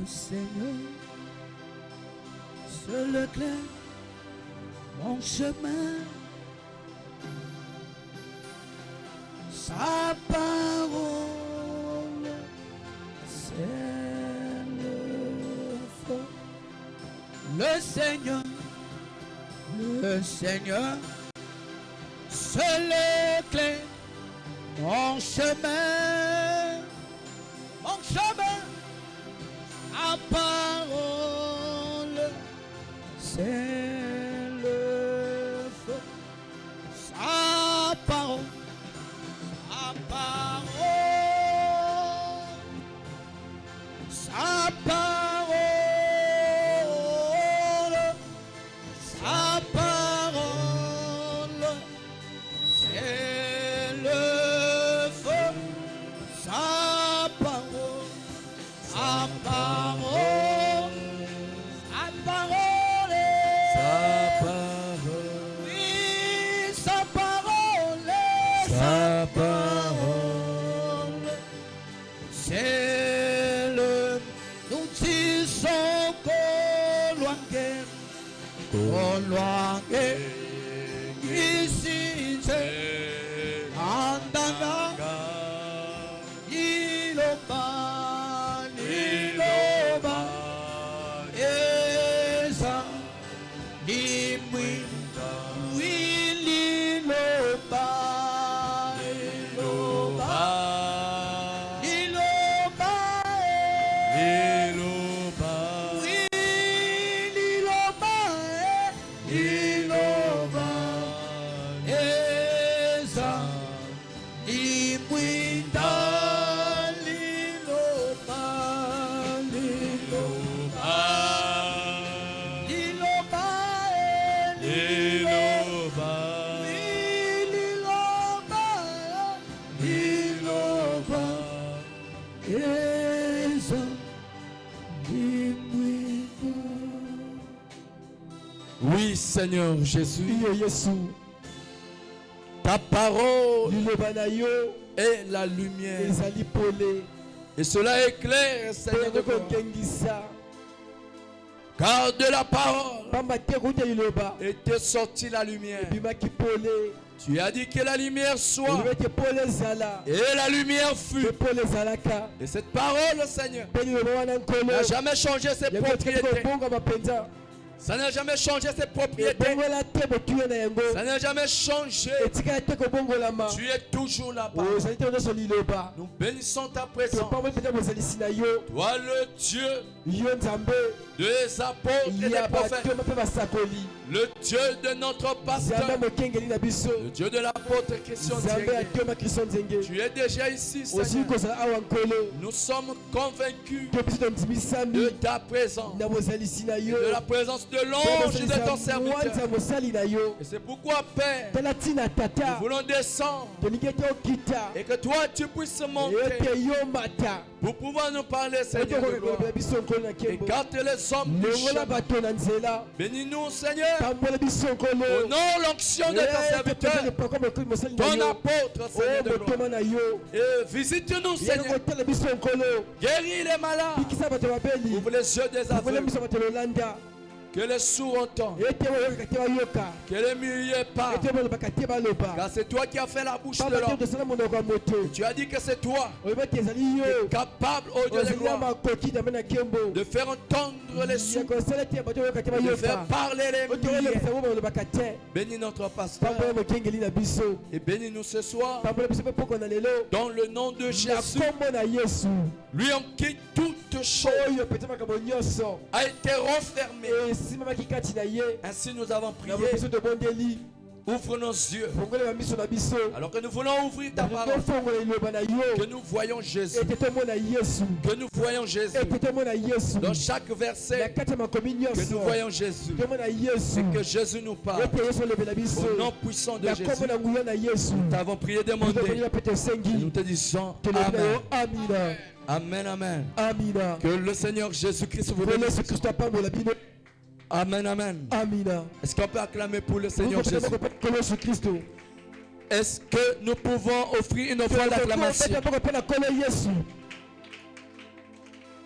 Seigneur, seul éclaire mon chemin. Sa parole, c'est le feu. Le Seigneur, seul éclaire mon chemin, sa parole, c'est le feu. Sa parole, sa parole, c'est le feu. Sa parole, sa parole, oui, sa parole, c'est le. Nous disons Koloange, ici c'est Andanga, Iloba, Esa, Limwi, Liloba, Oui, Seigneur Jésus, ta parole est la lumière. Et cela éclaire, Seigneur de gloire. Car de la parole était sortie la lumière. Tu as dit que la lumière soit, et la lumière fut. Et cette parole, Seigneur, n'a jamais changé ses propriétés. Ça n'a jamais changé ses propriétés. Ça n'a jamais changé. Tu es toujours là-bas. Nous bénissons ta présence. Toi le Dieu des apôtres et des prophètes. Le Dieu de notre pasteur. Le Dieu de l'apôtre Christian Nzenge. Tu es déjà ici, Seigneur. Nous sommes convaincus de ta présence. Et de la présence de l'ange de ton serviteur. Et c'est pourquoi, Père, nous voulons descendre et que toi tu puisses monter pour pouvoir nous parler, Seigneur de gloire. Écarte les hommes du chemin. Bénis-nous, Seigneur, au nom de l'onction de ton serviteur, ton apôtre, Seigneur de gloire. Et visite-nous, Seigneur. Guéris les malades. Ouvre les yeux des aveugles. Que les sourds entendent. Que les muets parlent. Car c'est toi qui as fait la bouche de l'homme. Tu as dit que c'est toi qui es capable, ô Dieu de gloire, de faire entendre les sourds, de faire parler les muets. Bénis notre pasteur et bénis-nous ce soir dans le nom de Jésus. Lui en qui toute chose a été renfermée. Ainsi nous avons prié. Ouvre nos yeux. Alors que nous voulons ouvrir ta parole. Que nous voyons Jésus. Que nous voyons Jésus. Dans chaque verset. Que nous voyons Jésus. Et que Jésus nous parle. Au nom puissant de Jésus. Nous t'avons prié, demandé. Et nous te disons Amen. Amen, amen. Que le Seigneur Jésus-Christ vous bénisse. Amen, amen. Est-ce qu'on peut acclamer pour le Seigneur Jésus? Est-ce que nous pouvons offrir une offrande d'acclamation?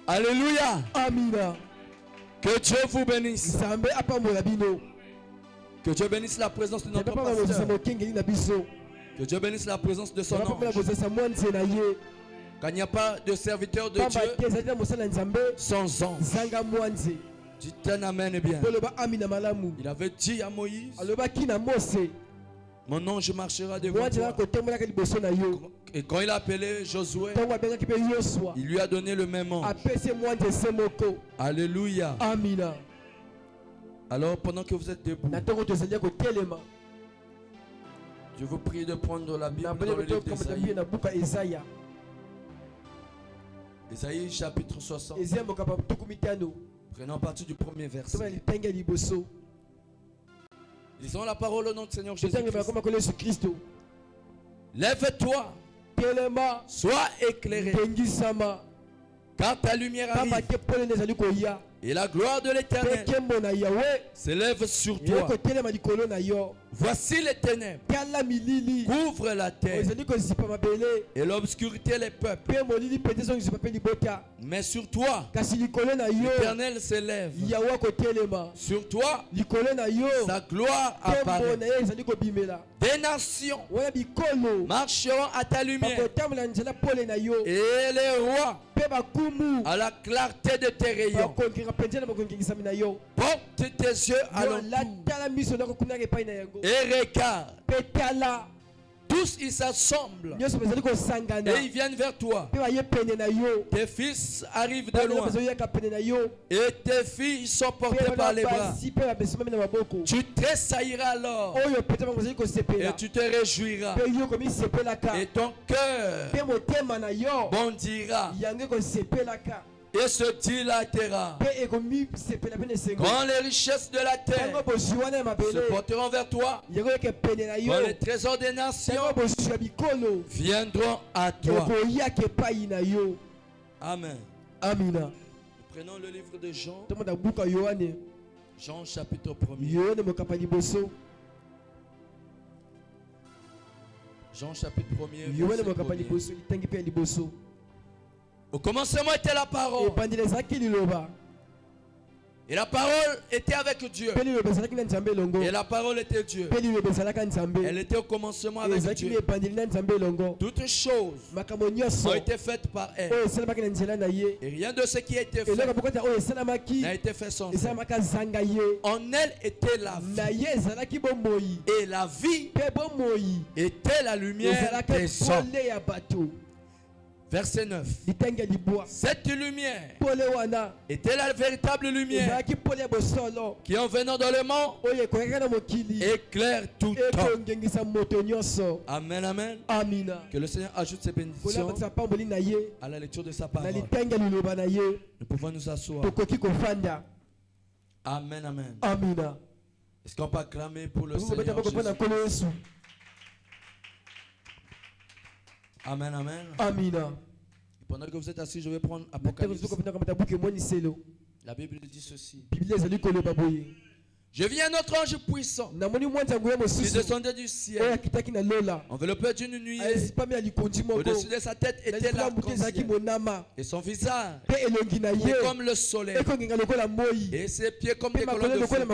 Alléluia. Amina. Que Dieu vous bénisse. Nzambe apambola bino. Que Dieu bénisse la présence de notre pasteur. Que Dieu bénisse la présence de son ange. Quand il n'y a pas de serviteur de Dieu sans ange. Dites un amen bien. Il avait dit à Moïse, mon ange marchera devant toi. Et quand il a appelé Josué, il lui a donné le même ange. Alléluia. Amina. Alors pendant que vous êtes debout, je vous prie de prendre la Bible dans le livre d'Ésaïe. Ésaïe chapitre 60. Prenons à partir du premier verset. Lisons la parole au nom du Seigneur Jésus-Christ. Lève-toi, sois éclairé, car ta lumière arrive. Et la gloire de l'Éternel s'élève sur toi. Voici les ténèbres couvrent la terre et l'obscurité les peuples. Mais sur toi, l'Éternel s'élève. Sur toi, sa gloire apparaît. Des nations marcheront à ta lumière et les rois à la clarté de tes rayons. Porte tes yeux à l'entour et regarde. Tous ils s'assemblent et ils viennent vers toi. Tes fils arrivent de loin et tes filles sont portées par les bras. Tu tressailleras alors et tu te réjouiras et ton cœur bondira et se dilatera. Quand les richesses de la terre se porteront vers toi, quand les trésors des nations viendront à toi. Amen. Amina. Nous prenons le livre de Jean. Jean chapitre 1er. Jean chapitre 1er. Au commencement était la parole. Et la parole était avec Dieu. Et la parole était Dieu. Elle était au commencement avec Dieu. Toutes choses ont été faites par elle. Et rien de ce qui a été fait n'a été fait sans elle. En elle était la vie. Et la vie était la lumière des hommes. Verset 9. Cette lumière était la véritable lumière qui en venant dans le monde éclaire tout homme. Amen, amen. Que le Seigneur ajoute ses bénédictions à la lecture de sa parole. Nous pouvons nous asseoir. Amen, amen. Est-ce qu'on peut acclamer pour le Seigneur Jésus? Amen, amen. Amina. Pendant que vous êtes assis, je vais prendre Apocalypse. La Bible dit ceci. Je vis un autre ange puissant qui descendait du ciel, enveloppé d'une nuée. Au-dessus de sa tête était l'arc-en-ciel et son visage comme le soleil et ses pieds comme des colonnes de feu.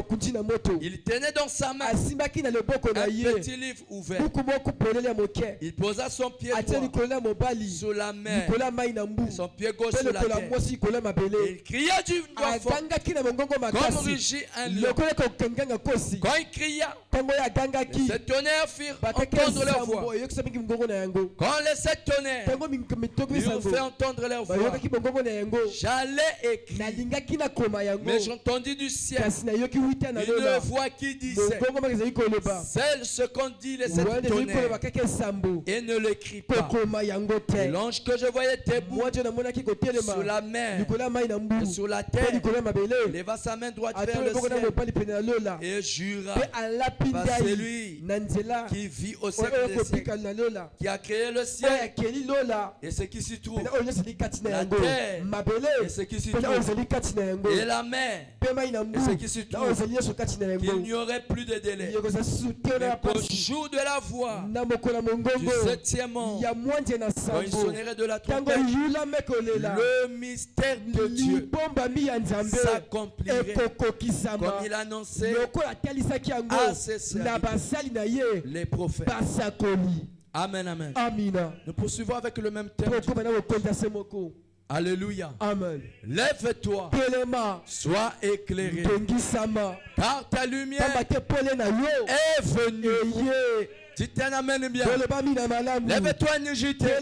Il tenait dans sa main un petit livre ouvert. Il posa son pied droit sur la mer et son pied gauche sur la terre. Et il cria d'une voix forte comme rugit un lion. Quand il cria, les sept tonnerres firent entendre leur voix. Quand les sept tonnerres lui ont fait entendre leur voix, j'allais écrire, mais j'entendis du ciel une voix qui disait, c'est ce qu'ont dit les sept tonnerres et ne l'écrit pas. Et l'ange que je voyais debout sur la mer et sur la terre leva sa main droite vers le ciel et jura par celui qui vit au siècle des siècles, qui a créé le ciel et ce qui s'y trouve, la terre et ce qui s'y trouve, et la mer et ce qui s'y trouve, qu'il n'y aurait plus de délai. Mais qu'au jour de la voix du 7e ange, quand il sonnerait de la trompette, le mystère de Dieu s'accomplirait comme il annonçait à ses serviteurs, les prophètes. Amen, amen. Nous poursuivons avec le même thème. Alléluia. Amen. Lève-toi, sois éclairé, car ta lumière est venue. Dites un amen bien. Lève-toi, Nigité.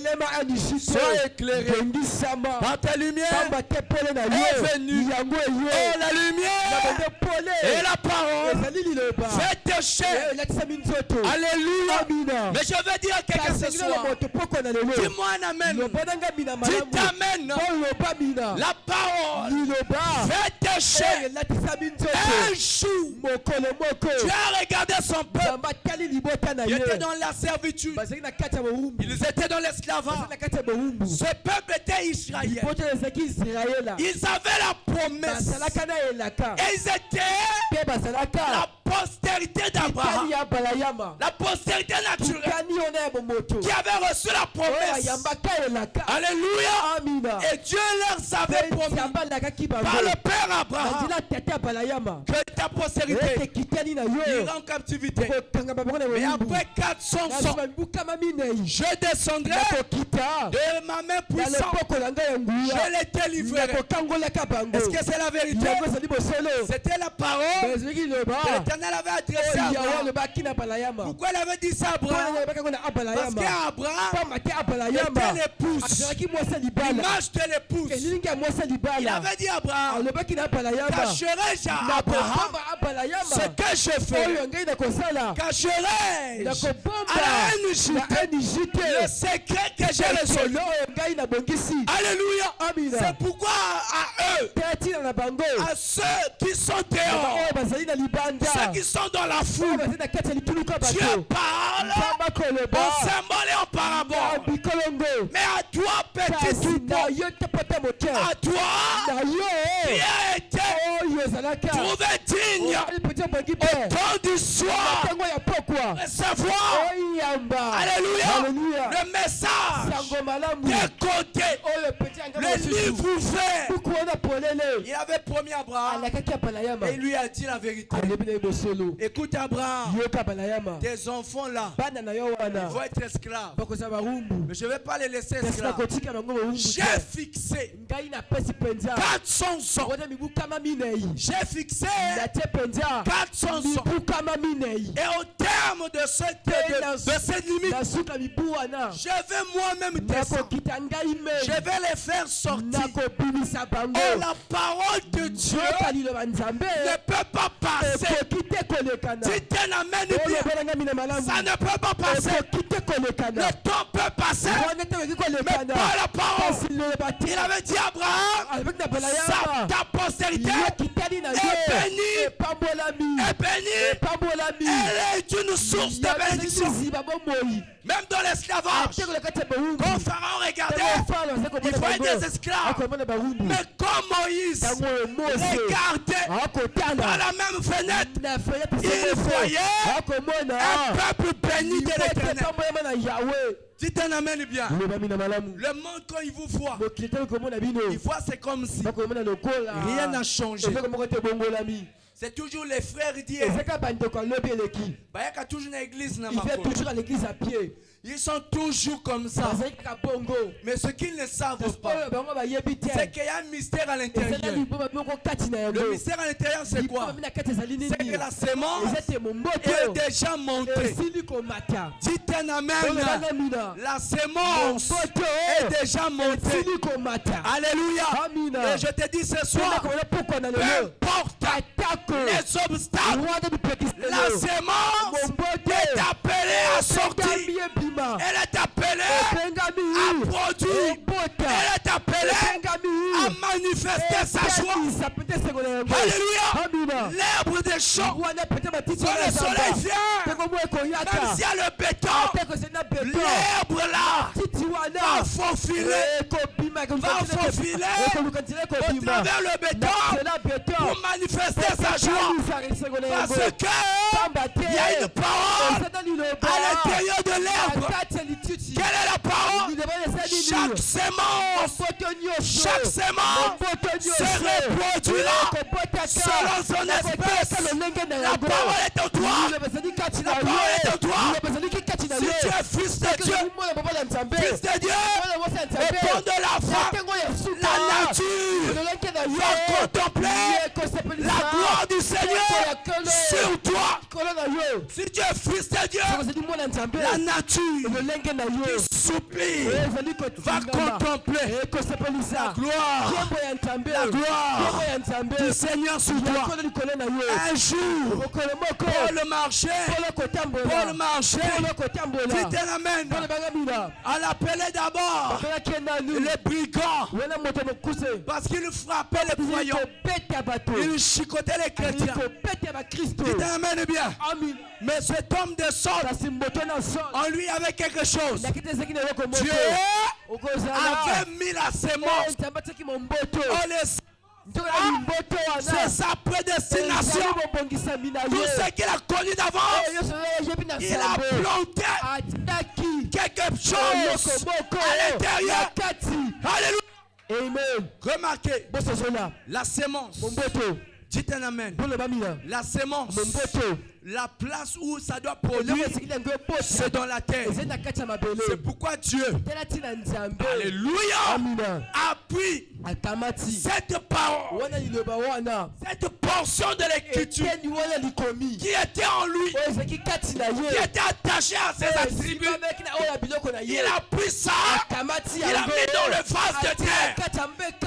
Sois éclairé. Car ta lumière est venue. Oh, la lumière et la parole faites chair. Alléluia. Mais je veux dire à quelqu'un ce soir. Dis-moi un amen. Dites amen. La parole faites chair. Un jour, tu as regardé son peuple. Ils étaient dans la servitude. Ils étaient dans l'esclavage. Ce peuple était Israël. Ils avaient la promesse. Et ils étaient la postérité d'Abraham. La postérité naturelle qui avait reçu la promesse. Alléluia. Et Dieu leur avait promis par le Père Abraham que ta postérité ira en captivité. Mais après 400 ans, je descendrai de ma main puissante. Je les délivrerai. Est-ce que c'est la vérité? C'était la parole que l'Éternel avait adressée à Abraham. Pourquoi il avait dit ça à Abraham? Parce qu'Abraham était l'épouse, l'image de l'épouse. Il avait dit à Abraham, cacherai-je à Abraham ce que je fais? Cacherai-je à la haine jitée le secret que j'ai résolu? Alléluia. C'est pourquoi à eux, à ceux qui sont dehors, ceux qui sont dans la foule, Dieu parle en symbole et en parabole. Mais à toi, petit Soudan, à toi qui a été trouvé digne au temps du soir, recevoir, alléluia, le message des côtés, le livre ouvert. Il avait promis à Abraham et il lui a dit la vérité. Écoute Abraham, tes enfants là, ils vont être esclaves. Mais je ne vais pas les laisser esclaves. J'ai fixé 400 ans. J'ai fixé 400 ans. Et au terme de cette limite, je vais moi-même descendre. Je vais les faire sortir. Oh, la parole de Dieu ne peut pas passer. Dites un amen bien. Ça ne peut pas passer. Le temps peut passer, mais pas la parole. Il avait dit à Abraham, ta postérité est bénie. Elle est une source de bénédiction. Même dans l'esclavage, quand Pharaon regardait, il voyait des esclaves. Mais quand Moïse regardait par la même fenêtre, il voyait un peuple béni de l'Éternel. Dites un amen bien. Le monde, quand il vous voit, il voit c'est comme si rien n'a changé. C'est toujours les frères d'hier. Il y a toujours une église dans ma foi. Ils sont toujours comme ça. Mais ce qu'ils ne savent pas, c'est qu'il y a un mystère à l'intérieur. Le mystère à l'intérieur, c'est quoi? C'est que la sémence est déjà montée. Dites un amen. La sémence est déjà montée. Alléluia. Et je te dis ce soir, peu importe les obstacles, la sémence est appelée à sortir. Elle est appelée à produire. Elle est appelée à manifester sa joie. Alléluia. L'herbe des champs le soleil vient, même s'il y a le béton, l'herbe là va faufiler au travers le béton pour manifester sa joie. Parce que il y a une parole à l'intérieur de l'herbe. Quelle est la parole? Chaque sémence se reproduira selon son espèce. La parole est en toi. La parole est en toi. Si tu es fils de Dieu, fils de Dieu, au fond de la femme, la nature va contempler la gloire du Seigneur sur toi. Si tu es fils de Dieu, la nature qui supplie va contempler la gloire du Seigneur sur toi. Un jour, Paul marchait, dit amen. On appelait d'abord les brigands parce qu'ils frappaient les croyants, ils chicotaient les chrétiens. Dites amen bien. Mais cet homme de Saul, en lui avait quelque chose. Dieu avait mis la sémence. C'est sa prédestination. Tout ce qu'il a connu d'avance, il a planté quelque chose à l'intérieur. Alléluia. Amen. Remarquez la sémence. Dites un amen. La sémence, la place où ça doit produire, c'est dans la terre. C'est pourquoi Dieu, alléluia, a pris cette parole, cette portion de l'écriture qui était en lui, qui était attachée à ses attributs. Il a pris ça, il a mis dans le vase de terre,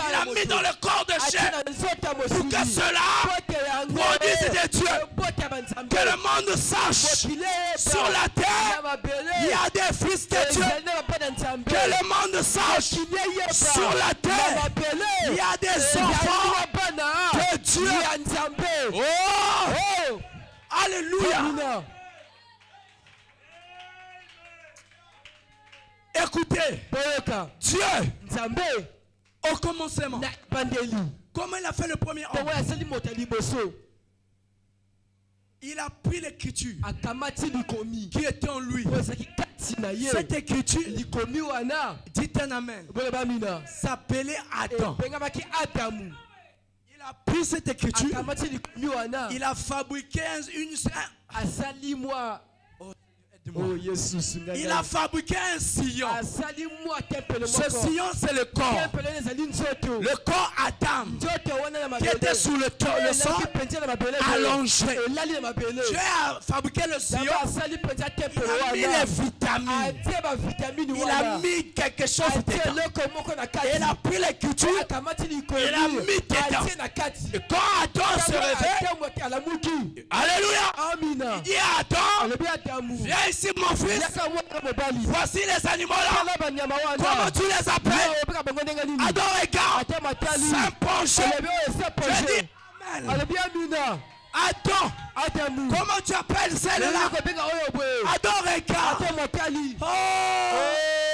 il a mis dans le corps de chair pour que cela produise des dieux. Que le monde sache sur la terre, il y a des fils de Dieu. Que le monde sache sur la terre, il y a des enfants de Dieu. Oh! Alléluia! Écoutez, Dieu, au commencement, comment il a fait le premier homme? Il a pris l'écriture qui était en lui. Cette écriture, dites un amen, s'appelait Adam. Il a pris cette écriture, il a fabriqué il a fabriqué un sillon. Ce sillon, c'est le corps. Le corps Adam qui était sous le sol allongé. Dieu a fabriqué le sillon. Il a mis les vitamines. Il a mis quelque chose dedans. Il a pris l'écriture. Il a mis dedans. Et quand Adam se réveille, alléluia, il dit à Adam, viens ici mon fils, voici les animaux là. Comment tu les appelles? Adam regarde, Saint-Penché. Je dis amen. Adam, comment tu appelles celle-là? Adam regarde. Oh,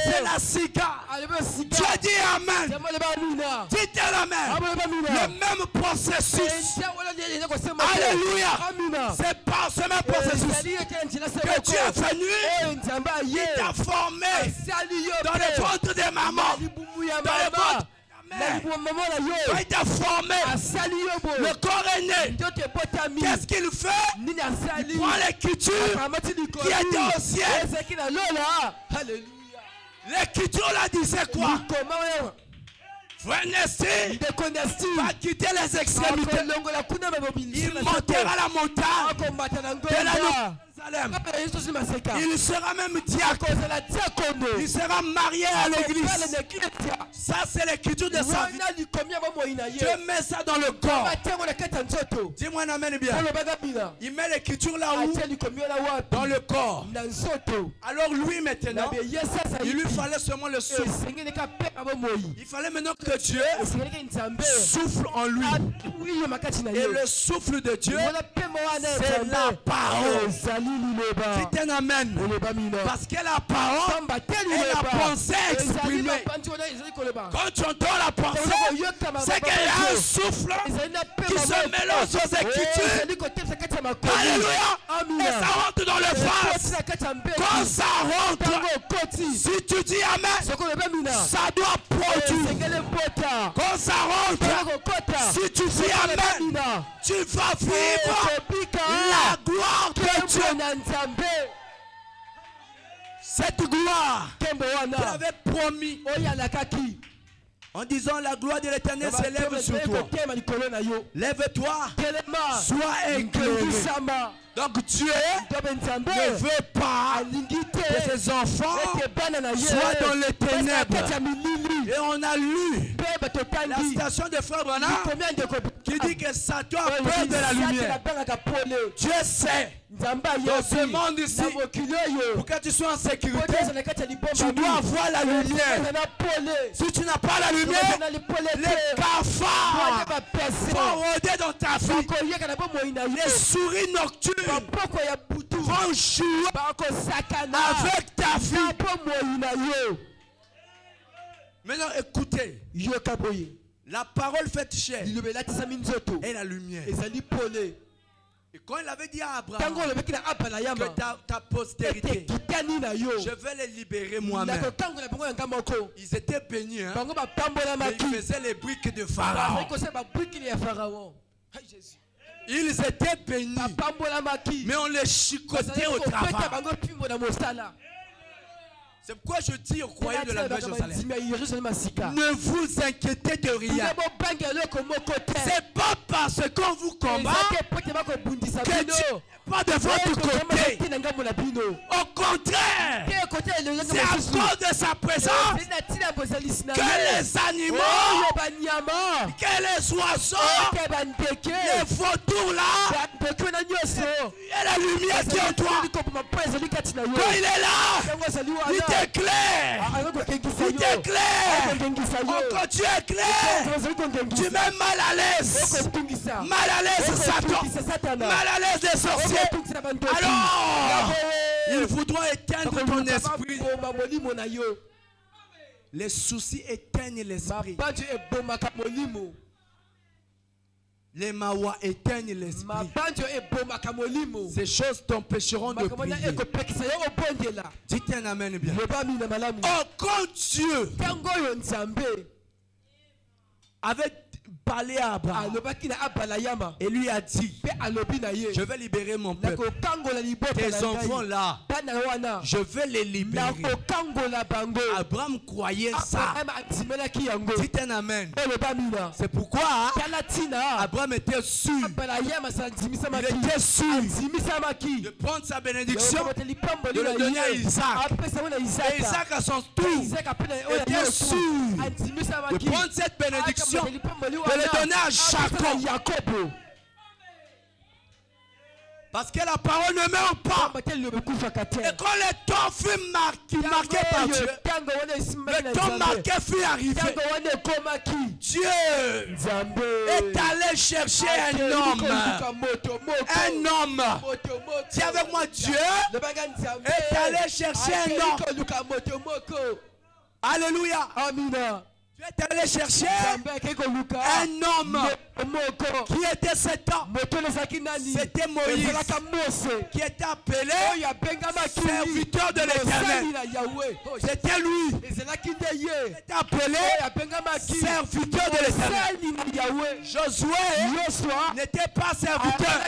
c'est la cigare. Tu as dit amen. Dites amen. Le même processus. Alléluia. C'est par ce même processus que Dieu est venu. Il t'a formé dans le ventre de maman. Dans le ventre. Quand il t'a formé, le corps est né. Qu'est-ce qu'il fait? Il prend l'écriture qui était au ciel. L'écriture là disait quoi? Frénesty va quitter les extrémités. Il montera la montagne de la Jérusalem. Il sera même diacre. Il sera marié à l'église. Ça, c'est l'écriture de sa vie. Dieu met ça dans le corps. Dis-moi un amen bien. Il met l'écriture là où? Dans le corps. Alors lui maintenant, il lui fallait seulement le souffle. Il fallait maintenant que Dieu souffle en lui. Et le souffle de Dieu, c'est la parole. Dites un amen. Parce que la parole est la pensée exprimée. Quand tu entends la pensée, c'est qu'il y a un souffle qui se mélange aux Écritures. Alléluia. Et ça rentre dans le vase. Quand ça rentre, si tu dis amen, ça doit produire. Quand ça rentre, si tu dis amen, tu vas vivre la gloire de Dieu. Cette gloire qu'il avait promis en disant la gloire de l'Éternel s'élève sur toi. Lève-toi, sois éclairé. Donc Dieu ne veut pas que ses enfants soient dans les ténèbres. Et on a lu la citation de Frère Branham qui dit que Satan a peur de la lumière. Dieu sait dans ce monde ici, pour que tu sois en sécurité, tu dois avoir la lumière. Si tu n'as pas la lumière, les cafards vont rôder dans ta vie. Les souris nocturnes vont jouer avec ta vie. Maintenant écoutez, la parole faite chair et la lumière. Et quand il avait dit à Abraham que ta postérité, je vais les libérer moi-même. Ils étaient bénis, hein? Mais ils faisaient les briques de Pharaon. Ils étaient bénis, mais on les chicotait au travail. C'est pourquoi je dis aux croyants de la Nouvelle-Jérusalem, ne vous inquiétez de rien. C'est pas parce qu'on vous combat que Dieu n'est pas de votre côté. Au contraire, c'est à cause de sa présence que les animaux, que les oiseaux, les vautours là, et la lumière qui est en toi, quand il est là, il t'éclaire. Il t'éclaire. Quand tu éclaires, tu mets mal à l'aise. Mal à l'aise Satan. Mal à l'aise les sorciers. Alors, ils voudront éteindre ton esprit. Les soucis éteignent l'esprit. Les mawa éteignent l'esprit. Ces choses t'empêcheront de prier. Dites un amen bien. Oh, quand Dieu avait parlé à Abraham et lui a dit, je vais libérer mon peuple. Tes enfants là, je vais les libérer. Abraham croyait ça. Dites un amen. C'est pourquoi Abraham était sûr. Il était sûr de prendre sa bénédiction, de le donner à Isaac. Et Isaac à son tour était sûr de prendre cette bénédiction, de le donner à Jacob. Parce que la parole ne meurt pas. Et quand le temps fut marqué par Dieu, le temps marqué fut arrivé. Dieu est allé chercher un homme. Un homme. Dis avec moi, Dieu est allé chercher un homme. Alléluia. Amina. Tu es allé chercher un homme qui était 7 ans. C'était Moïse qui était appelé serviteur de l'Éternel. C'était lui qui était appelé serviteur de l'Éternel. Josué n'était pas serviteur,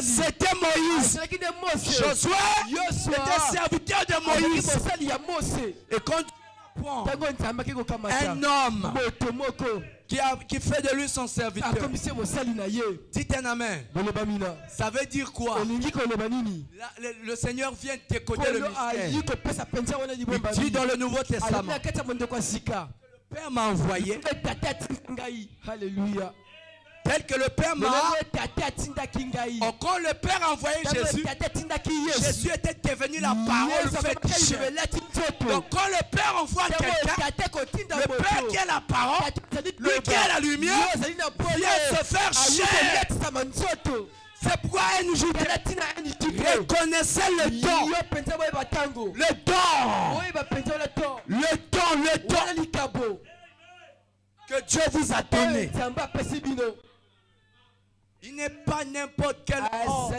c'était Moïse. Josué était serviteur de Moïse. Et quand prend un homme qui fait de lui son serviteur. Dites un amen. Ça veut dire quoi? Le Seigneur vient décoder le mystère. Il dit dans le Nouveau Testament, le Père m'a envoyé. Alléluia. Tel que le Père m'a. Quand le Père a envoyé Jésus, Jésus était devenu la parole faite chair. Donc quand le Père envoie quelqu'un, le Père qui est la parole, lui qui est la lumière, vient se faire chair. C'est pourquoi elle nous dit, reconnaissez le don. Le don que Dieu vous a donné. Il n'est pas n'importe quel homme.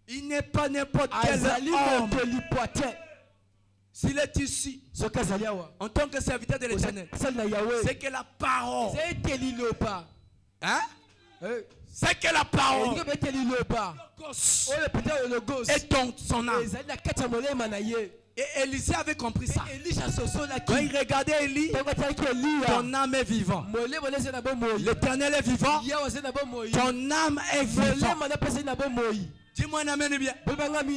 Il n'est pas n'importe quel homme. S'il est ici, en tant que serviteur de l'Éternel, c'est que la parole. Hein? C'est que la parole est dans son âme. Et Élisée avait compris ça. Quand il regardait Élie, ton âme est vivante. L'Éternel est vivant. Ton âme est vivante. Dis-moi un amen bien.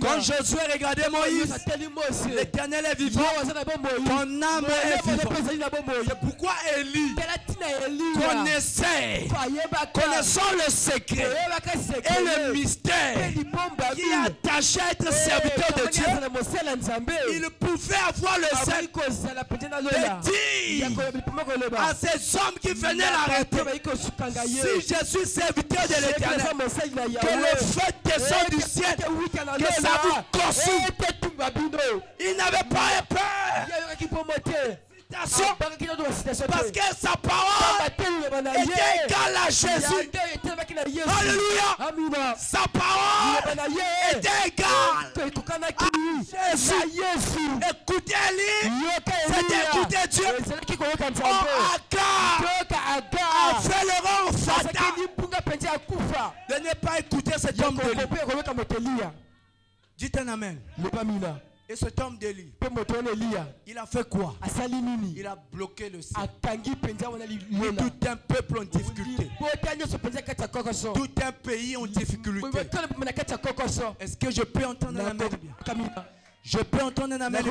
Quand Josué regardait Moïse, l'Éternel est vivant. Ton âme est vivante. C'est pourquoi Élie connaissant le secret et le mystère qui est attaché à être serviteur de Dieu, il pouvait avoir le sel de dire à ces hommes qui venaient l'arrêter, si je suis serviteur de l'Éternel, que le feu descend du ciel, que ça vous consume. Il n'avait pas peur. Parce que sa parole était égale à Jésus. Alléluia. Sa parole était égale à Jésus. Écoutez-lui. C'était écouter Dieu. Agar a fait le rang fatal de ne pas écouter cet homme d'Élie. Dites un amen. Et cet homme d'Élie, il a fait quoi? Il a bloqué le ciel. Et tout un peuple en difficulté. Tout un pays en difficulté. Est-ce que je peux entendre un amen? Je peux entendre un amen. Je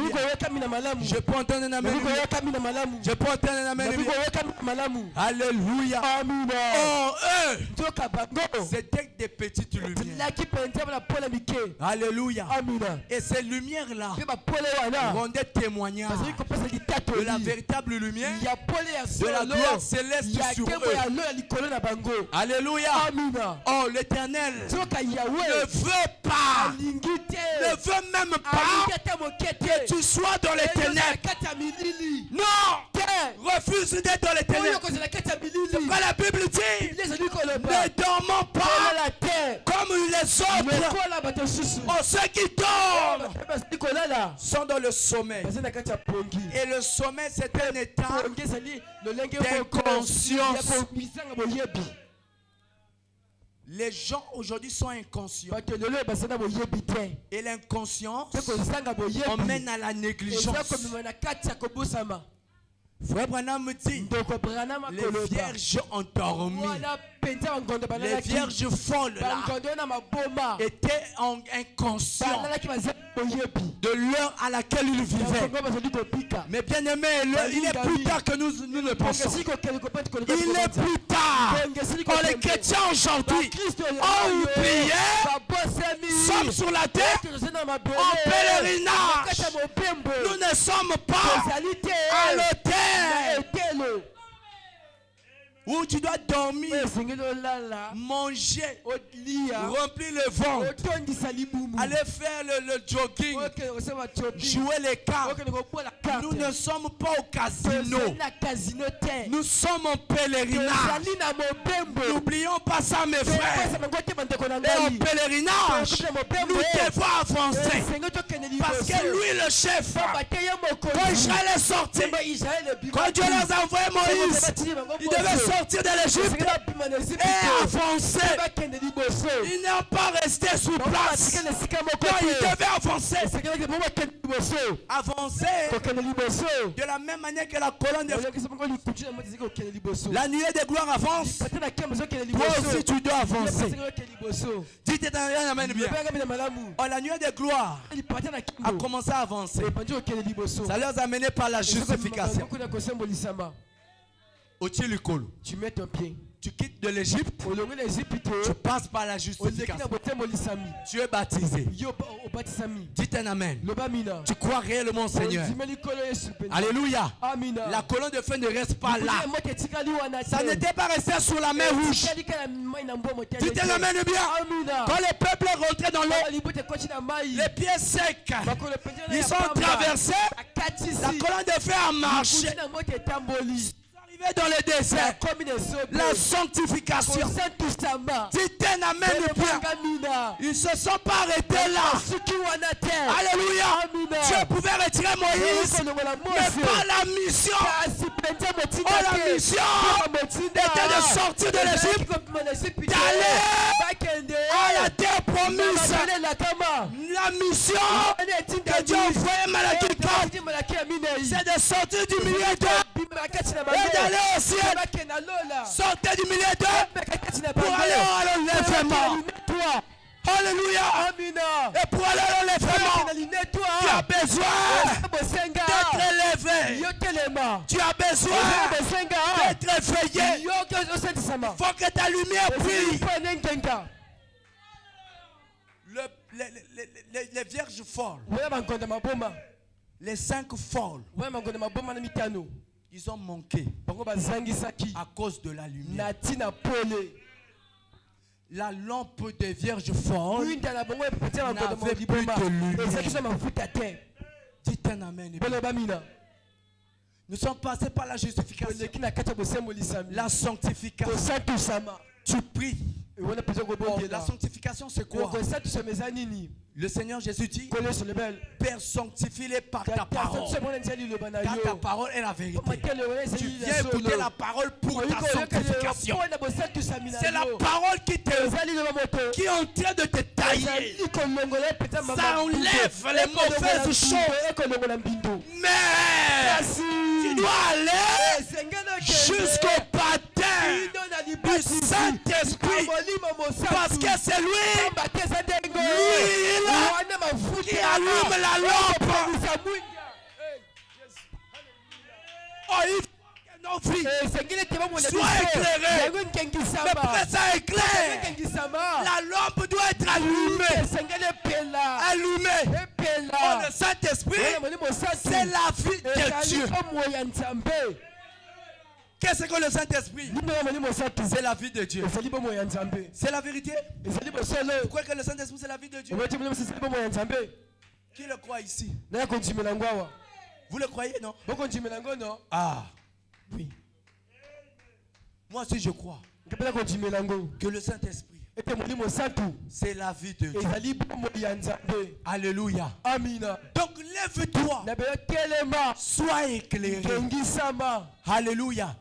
peux entendre un amen. Je peux entendre un amen. Alléluia. Oh, eux, c'était des petites lumières. Alléluia. Et ces lumières-là rendaient témoignage de la véritable lumière, de la gloire céleste sur eux. Alléluia. Oh, l'Éternel ne veut pas, ne veut même pas que tu sois dans les ténèbres. Non, refuse d'être dans les ténèbres. Quand la Bible dit, ne dormons pas comme les autres. Oh, ceux qui dorment sont dans le sommeil. Et le sommeil, c'est un état d'inconscience. Les gens aujourd'hui sont inconscients. Et l'inconscience emmène à la négligence. Frère Branham me dit, les vierges endormies, les vierges folles là, étaient inconscients de l'heure à laquelle ils vivaient. Mais bien aimé, il est plus tard que nous ne pensons. Il est plus tard. Quand les chrétiens aujourd'hui ont oublié, sommes sur la terre en pèlerinage. Nous ne sommes pas à l'autel où tu dois dormir, manger, remplir le ventre, aller faire le jogging, jouer les cartes. Nous ne sommes pas au casino. Nous sommes en pèlerinage. N'oublions pas ça, mes frères. Et en pèlerinage, nous devons avancer. Parce que lui, le chef, quand Israël est sorti, quand Dieu les a envoyé Moïse, il devait sortir sortir de l'Égypte et avancer. Il n'est pas resté sur place. Non, il devait avancer. Avancer de la même manière que la colonne de la nuée de gloire avance. Toi aussi tu dois avancer. Dites amen bien. Oh, la nuée de gloire a commencé à avancer. Ça les a amenés par la justification. Tu mets ton pied. Tu quittes de l'Égypte, tu passes par la justification. Tu es baptisé. Dites un amen. Tu crois réellement au Seigneur. Alléluia. La colonne de feu ne reste pas là. Ça n'était pas resté sur la mer rouge. Dites un amen bien. Quand le peuple est rentré dans l'eau, les pieds secs, ils sont traversés. La colonne de feu a marché. Dans le désert, la sanctification. Dites un amen bien. Ils ne se sont pas arrêtés là. Alléluia. Dieu pouvait retirer Moïse, mais pas la mission. Oh, la mission était de sortir de l'Égypte, d'aller à la terre promise. La mission que Dieu a envoyée Malachi, c'est de sortir du milieu d'eux et d'aller au ciel. Sortez du milieu d'eux pour aller à l'enlèvement. Alléluia. Et pour aller à l'enlèvement, tu as besoin d'être élevé. Tu as besoin d'être éveillé. Il faut que ta lumière brille. Les vierges folles, les 5 folles, ils ont manqué à cause de la lumière. La lampe des vierges folles n'avait plus de lumière. Dites un amen. Nous sommes passés par la justification, la sanctification. Tu pries. Oh, la sanctification c'est quoi? Le Seigneur Jésus dit, Père, sanctifie-les par ta parole. Car ta parole est la vérité. Tu viens écouter la parole pour ta sanctification. C'est la parole qui est en train de te tailler. Ça enlève les mauvaises choses. Mais tu dois aller jusqu'au baptême du Saint-Esprit. Parce que c'est lui qui allume la lampe. Oh, il faut que nos vies soient éclairées. Mais pour que ça éclaire, la lampe doit être allumée. Allumée. Oh, le Saint-Esprit, c'est la vie de Dieu. Qu'est-ce que le Saint-Esprit? C'est la vie de Dieu. C'est la vérité. Vous croyez que le Saint-Esprit c'est la vie de Dieu? Qui le croit ici? Vous le croyez, non? Ah, oui. Moi aussi je crois que le Saint-Esprit c'est la vie de Dieu. Alléluia. Donc lève-toi. Sois éclairé. Alléluia.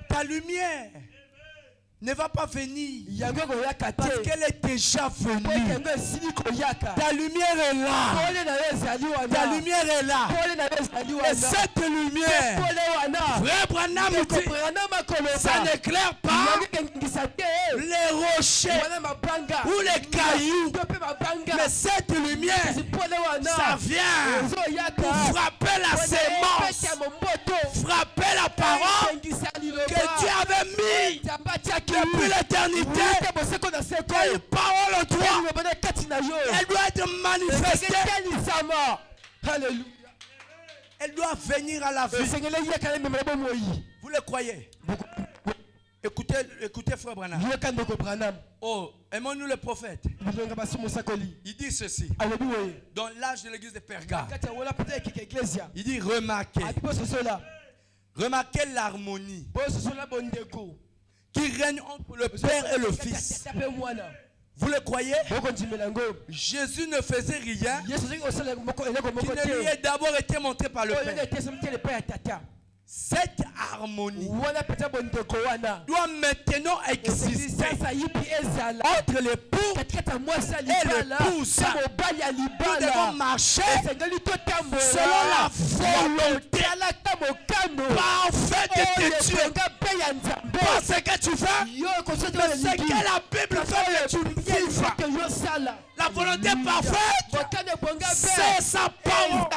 Ta lumière ne va pas venir parce qu'elle est déjà venue. Ta lumière est là. Ta lumière est là. Et cette lumière, frère Branham dit, ça n'éclaire pas les rochers ou les cailloux. Mais cette lumière, ça vient pour frapper la sémence, frapper la parole que Dieu avait mis depuis l'éternité. Quand une parole en toi, elle doit être manifestée. Alléluia. Elle doit venir à la vie. Vous le croyez? Écoutez frère Branham. Oh, aimons-nous le prophète. Il dit ceci. Dans l'âge de l'église de Perga. Il dit remarquez. Remarquez l'harmonie qui règne entre le Père et le Fils. Vous le croyez? Jésus ne faisait rien qui ne lui ait d'abord été montré par le Père. Cette harmonie doit maintenant exister entre l'époux et l'épouse. Nous devons marcher selon la volonté parfaite de Dieu. Pas ce que tu fais, mais ce que la Bible veut que tu vives. La volonté parfaite, c'est sa parole.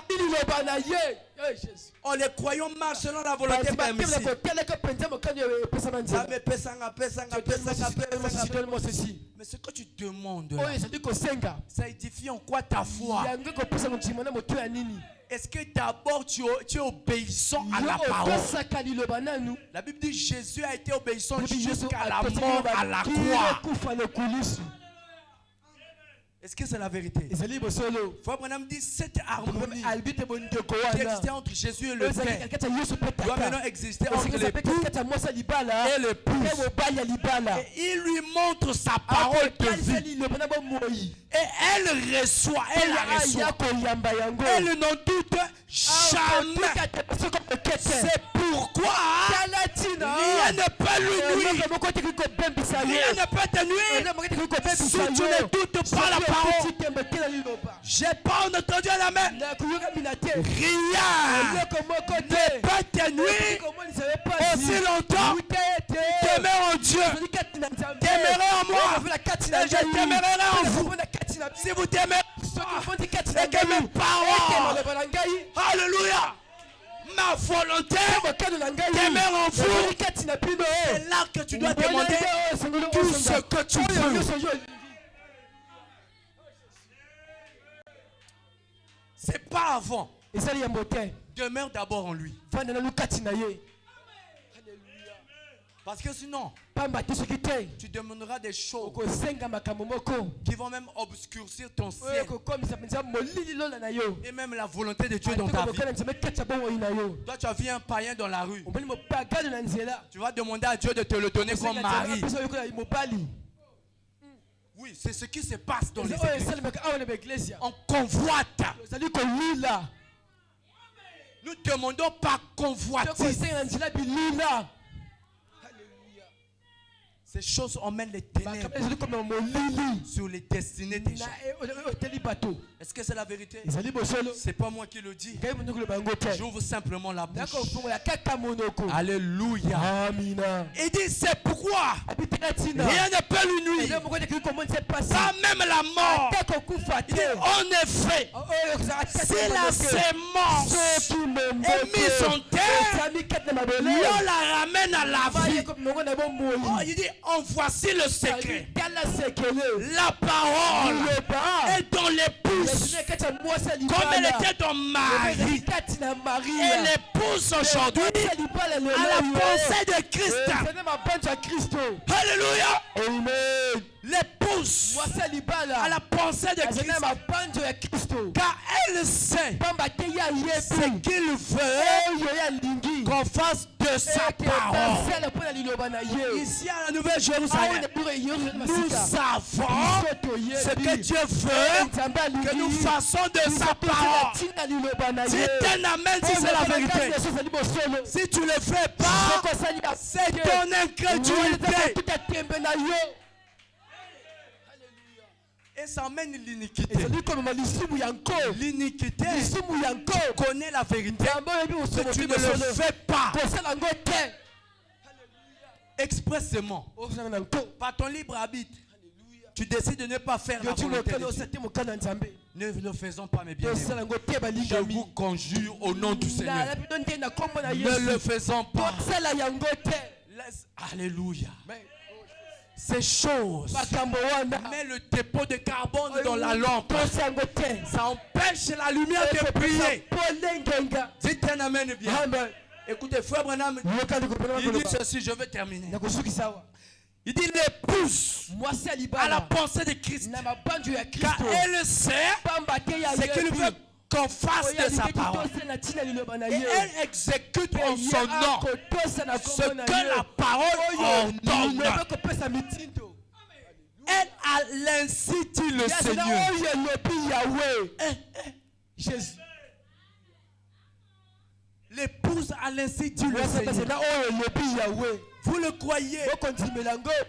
Oh, les croyants marchent selon la volonté permissive. Mais ce que tu demandes, ça édifie en quoi ta foi? Est-ce que d'abord tu es obéissant à la parole? La Bible dit Jésus a été obéissant jusqu'à la mort à la croix. Est-ce que c'est la vérité? Frère Branham dit cette harmonie qui existait entre Jésus et le Père doit maintenant exister entre l'époux et l'épouse. Et il lui montre sa parole de vie. Et elle reçoit, elle la reçoit. Elle n'en doute jamais. C'est pourquoi rien ne peut lui nuire. Rien ne peut te nuire si tu ne doutes pas la parole. J'ai pas entendu à la main. Rien ne peut te nuire aussi longtemps. Demeure en Dieu. Demeurez en moi. Et je demeurerai en vous. Si vous demeurez et que mes paroles, alléluia, ma volonté demeure en vous, c'est là que tu dois demander tout ce que tu veux. C'est pas avant. Demeure d'abord en lui. Parce que sinon, tu demanderas des choses qui vont même obscurcir ton ciel et même la volonté de Dieu dans ta vie. Toi, tu as vu un païen dans la rue. Tu vas demander à Dieu de te le donner comme mari. Oui, c'est ce qui se passe dans les églises. On convoite. Nous demandons par convoitise. Ces choses emmènent les ténèbres sur les destinées des gens. Est-ce que c'est la vérité? C'est pas moi qui le dis. J'ouvre simplement la bouche. Alléluia. Il dit c'est pourquoi rien ne peut lui nuire. Pas même la mort. Il dit en effet, si la sémence est mise en terre, l'on la ramène à la vie. Oh, il dit en voici le secret. La parole est dans l'épouse comme elle était dans Marie. Et l'épouse aujourd'hui à la pensée de Christ. Alléluia. Amen. L'épouse à la pensée de Christ. Car elle sait ce qu'il veut qu'on fasse de sa parole. Ici à la Nouvelle-Jérusalem, nous savons ce que Dieu veut que nous fassons de sa parole. C'est un amen si c'est la vérité. Si tu ne le fais pas, c'est ton incrédulité. Et ça amène l'iniquité. L'iniquité connaît la vérité. Mais tu ne le fais pas expressément. Par ton libre arbitre, tu décides de ne pas faire la volonté de Dieu. Ne le faisons pas, mes bien-aimés. Je vous conjure au nom du Seigneur. Ne le faisons pas. Alléluia. Ces choses met le dépôt de carbone dans la lampe. Ça empêche la lumière de briller. Dites un amen bien. Écoutez, frère Branham, il dit ceci, je vais terminer. Il dit l'épouse à la pensée de Christ. Car elle sait ce qu'il veut qu'on fasse de sa parole. Et elle exécute en son nom ce que la parole ordonne. Elle a l'ainsi dit le Seigneur. L'épouse à l'instit dit le Seigneur. Vous le croyez?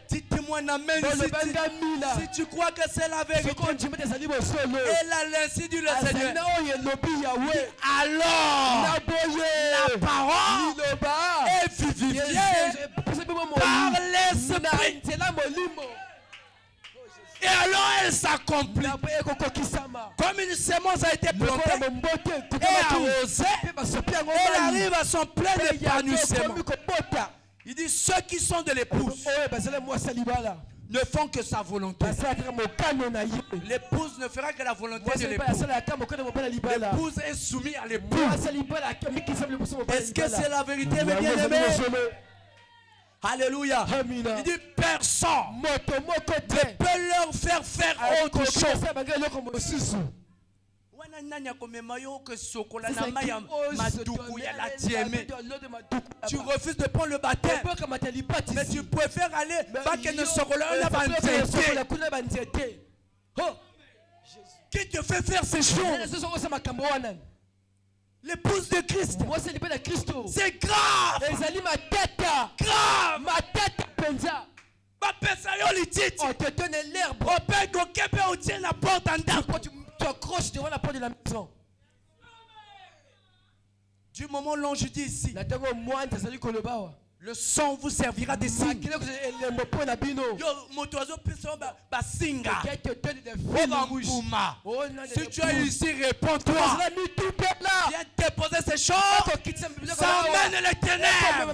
Dites-moi un amen. Si tu crois que c'est la vérité, elle a l'instit dit le Seigneur. Alors, la parole est vivifiée par l'Esprit. Et alors elle s'accomplit. Comme une semence a été plantée et arrosée, elle arrive à son plein épanouissement. Il dit ceux qui sont de l'épouse ne font que sa volonté. L'épouse ne fera que la volonté de l'épouse. L'épouse est soumise à l'épouse. Est-ce que c'est la vérité, mes bien-aimés? Alléluia. Il dit personne ne peut leur faire autre chose. Tu refuses de prendre le baptême, mais tu préfères aller qui te fait faire ces choses? L'épouse de Christ. C'est grave. Grave. On te donne l'herbe. Tu accroches devant la porte de la maison. Du moment où l'on dit ici, le sang vous servira de signe. Si tu es ici, réponds-toi. Viens te poser ces choses. Ça amène les ténèbres.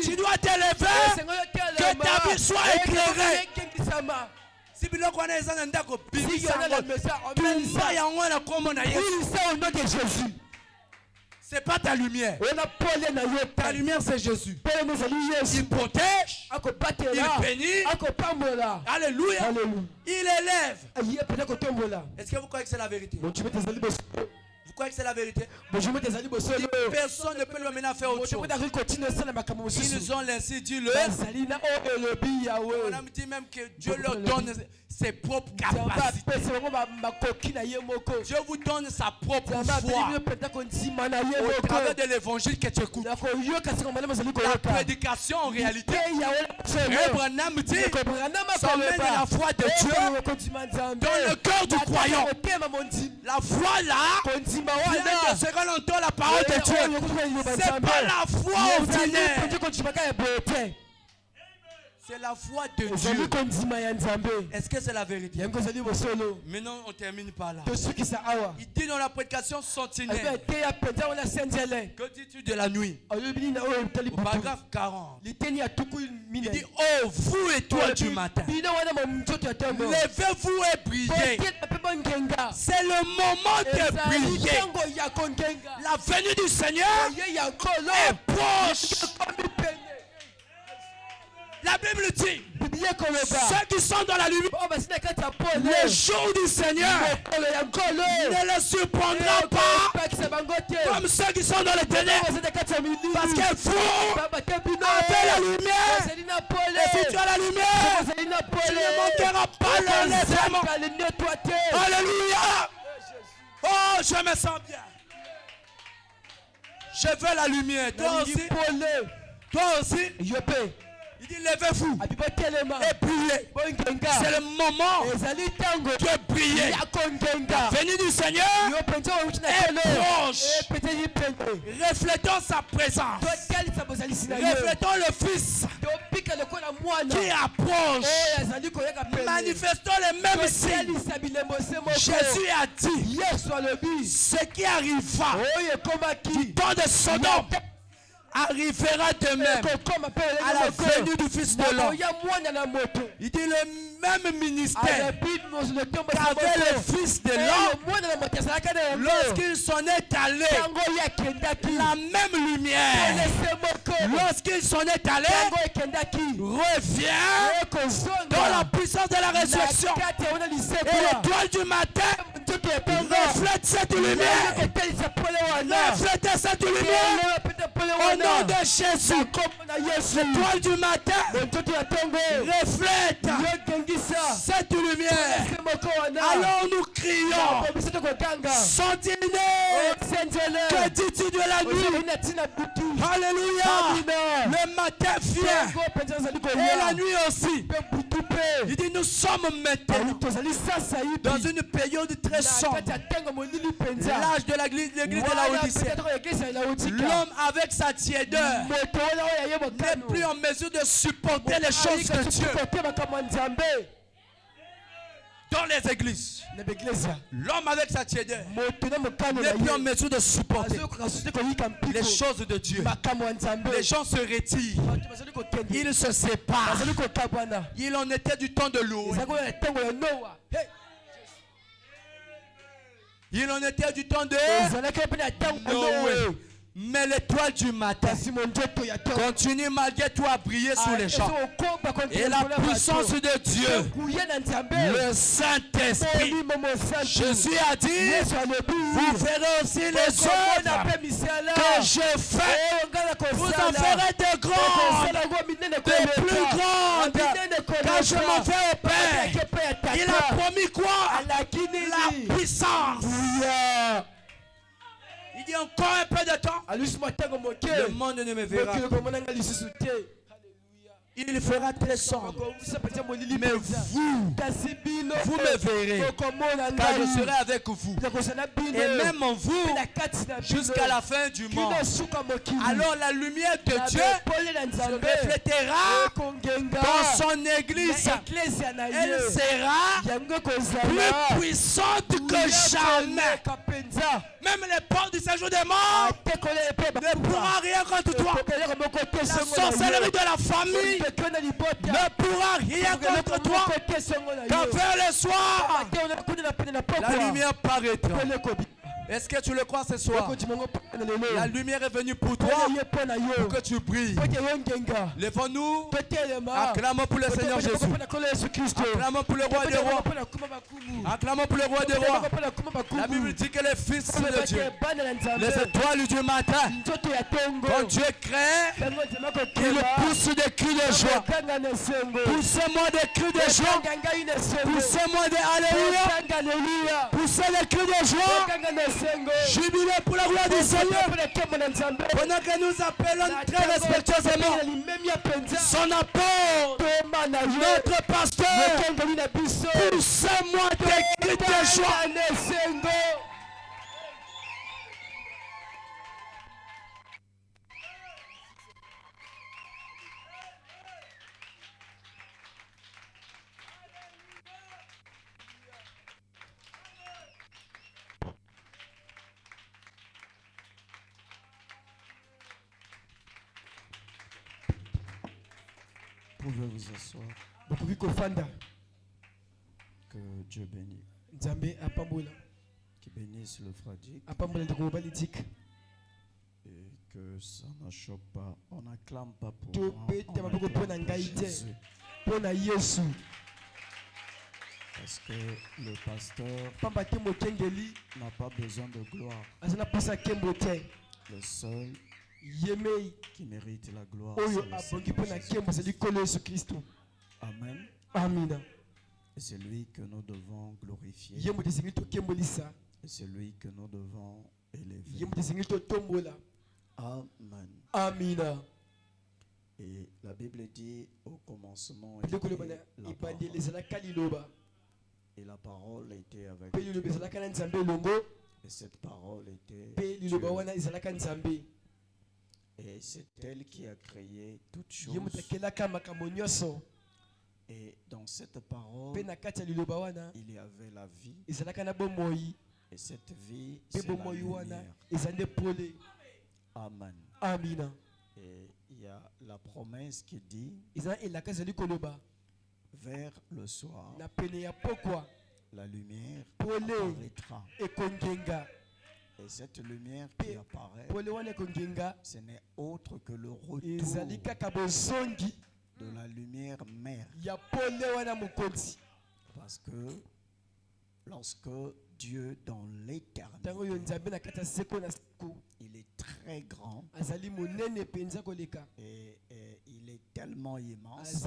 Tu dois t'élever. Que ta vie soit éclairée. Si il y a la maison, c'est pas ta lumière. Ta lumière, c'est Jésus. Il protège. Il bénit. Alléluia. Il élève. Est-ce que vous croyez que c'est la vérité? Vous croyez que c'est la vérité? Personne ne peut le mener à faire autre chose. Ils ont laissé dire le. On a dit même que Dieu leur donne ses propres capacités. Dieu vous donne sa propre foi. Au travers de l'évangile que tu écoutes. La prédication en réalité. Abraham dit s'emmène la foi de Dieu dans le cœur du croyant. La foi là vient de se rendre la parole de Dieu. C'est pas la foi ordinaire. C'est la foi de Dieu. Est-ce que c'est la vérité? Maintenant, on termine par là. Il dit dans la prédication sentinelle. Que dis-tu de la nuit? Au paragraphe 40. Il dit, oh, vous étoiles du matin, levez-vous et brillez. C'est le moment de briller. La venue du Seigneur est proche. La Bible dit, ceux qui sont dans la lumière, le jour du Seigneur ne les surprendra pas comme ceux qui sont dans les ténèbres. Parce que vous avez la lumière. Et si tu as la lumière, tu ne manqueras pas l'enlèvement. Alléluia. Oh, je me sens bien. Je veux la lumière. Toi aussi. Toi aussi. Il dit levez-vous et brillez. C'est le moment de briller. La venue du Seigneur est proche. Reflétons sa présence. Reflétons le Fils qui approche. Manifestons les mêmes signes. Jésus a dit ce qui arrivera du temps de Sodome arrivera de même à la venue du Fils de l'homme. Il dit le même ministère qu'avait le Fils de l'homme lorsqu'il s'en est allé. La même lumière lorsqu'il s'en est allé revient dans la puissance de la résurrection. Et l'étoile du matin reflète cette lumière. Reflète cette lumière. Au nom de Jésus, l'étoile du matin reflète cette lumière. Alors nous crions, sentinelle, que dis-tu de la nuit? Alléluia. Le matin vient et la nuit aussi. Il dit nous sommes maintenant dans une période très sombre. L'âge de l'église de la Odyssée. L'homme avec sa tiédeur n'est plus en mesure de supporter les choses de Dieu. Dans les églises, l'homme avec sa tiédeur n'est plus en mesure de supporter les choses de Dieu. Les gens se retirent, ils se séparent. Il en était du temps de Noé. Il en était du temps de Noé. Mais l'étoile du matin continue malgré tout à briller sur les champs. Et la puissance de Dieu, le Saint-Esprit, Jésus a dit, vous verrez aussi les œuvres que je fais. Vous en ferez de grandes, de plus grandes, car je m'en vais au Père. Il a promis quoi? La puissance. Il dit encore un peu de temps. Le monde ne me verra. Il fera très sombre. Mais vous me verrez. Car je serai avec vous. Et même en vous, jusqu'à la fin du monde. Alors la lumière de Dieu se reflétera dans son église. Elle sera plus puissante que jamais. Même les portes du séjour des morts ne pourront rien contre toi. La sorcellerie de la famille ne pourra rien contre toi. Car vers le soir, la lumière paraîtra. Est-ce que tu le crois ce soir? La lumière est venue pour toi, pour que tu brilles. Lèvons-nous, acclamons pour le Seigneur Jésus. Acclamons pour le roi des rois. Acclamons pour le roi des rois. La Bible dit que les fils de Dieu, les étoiles du matin, quand Dieu crée, il pousse des cris de joie. Poussez-moi des cris de joie. Poussez-moi des alléluia. Poussez des cris de joie. Jubilé pour la gloire du Seigneur. Pendant que nous appelons très respectueusement son apôtre, notre pasteur, poussez-moi des cris de joie. Pouvez vous asseoir. Que Dieu bénisse. Qui bénisse le frère Dick. Et que ça ne choque pas. On n'acclame pas pour moi. On acclame pour Jésus. Parce que le pasteur n'a pas besoin de gloire. Le seul qui mérite la gloire, c'est Jésus. Amen. Amen. Et c'est lui que nous devons glorifier. Et c'est lui que nous devons élever. Amen. Amen. Et la Bible dit au commencement, et la parole était avec Dieu. Et cette parole était Dieu. Et c'est elle qui a créé toutes choses. Et dans cette parole, il y avait la vie. Et cette vie, c'est la lumière. Amen. Amen. Et il y a la promesse qui dit, vers le soir, la lumière apparaîtra. Et cette lumière qui apparaît, ce n'est autre que le retour de la lumière mère. Parce que lorsque Dieu dans l'éternité, il est très très grand. Et il est tellement immense.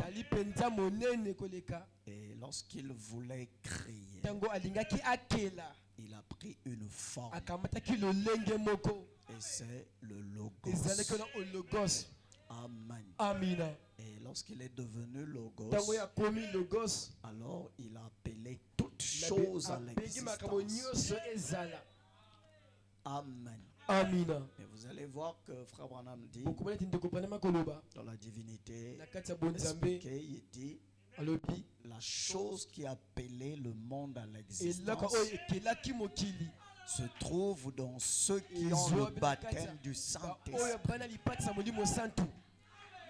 Et lorsqu'il voulait créer, il a pris une forme. Et c'est le Logos. Amen. Et lorsqu'il est devenu Logos, alors il a appelé toutes choses à l'existence. Amen. Et vous allez voir que Frère Branham dit dans la divinité, il dit la chose qui a appelé le monde à l'existence se trouve dans ceux qui ont le baptême du Saint-Esprit.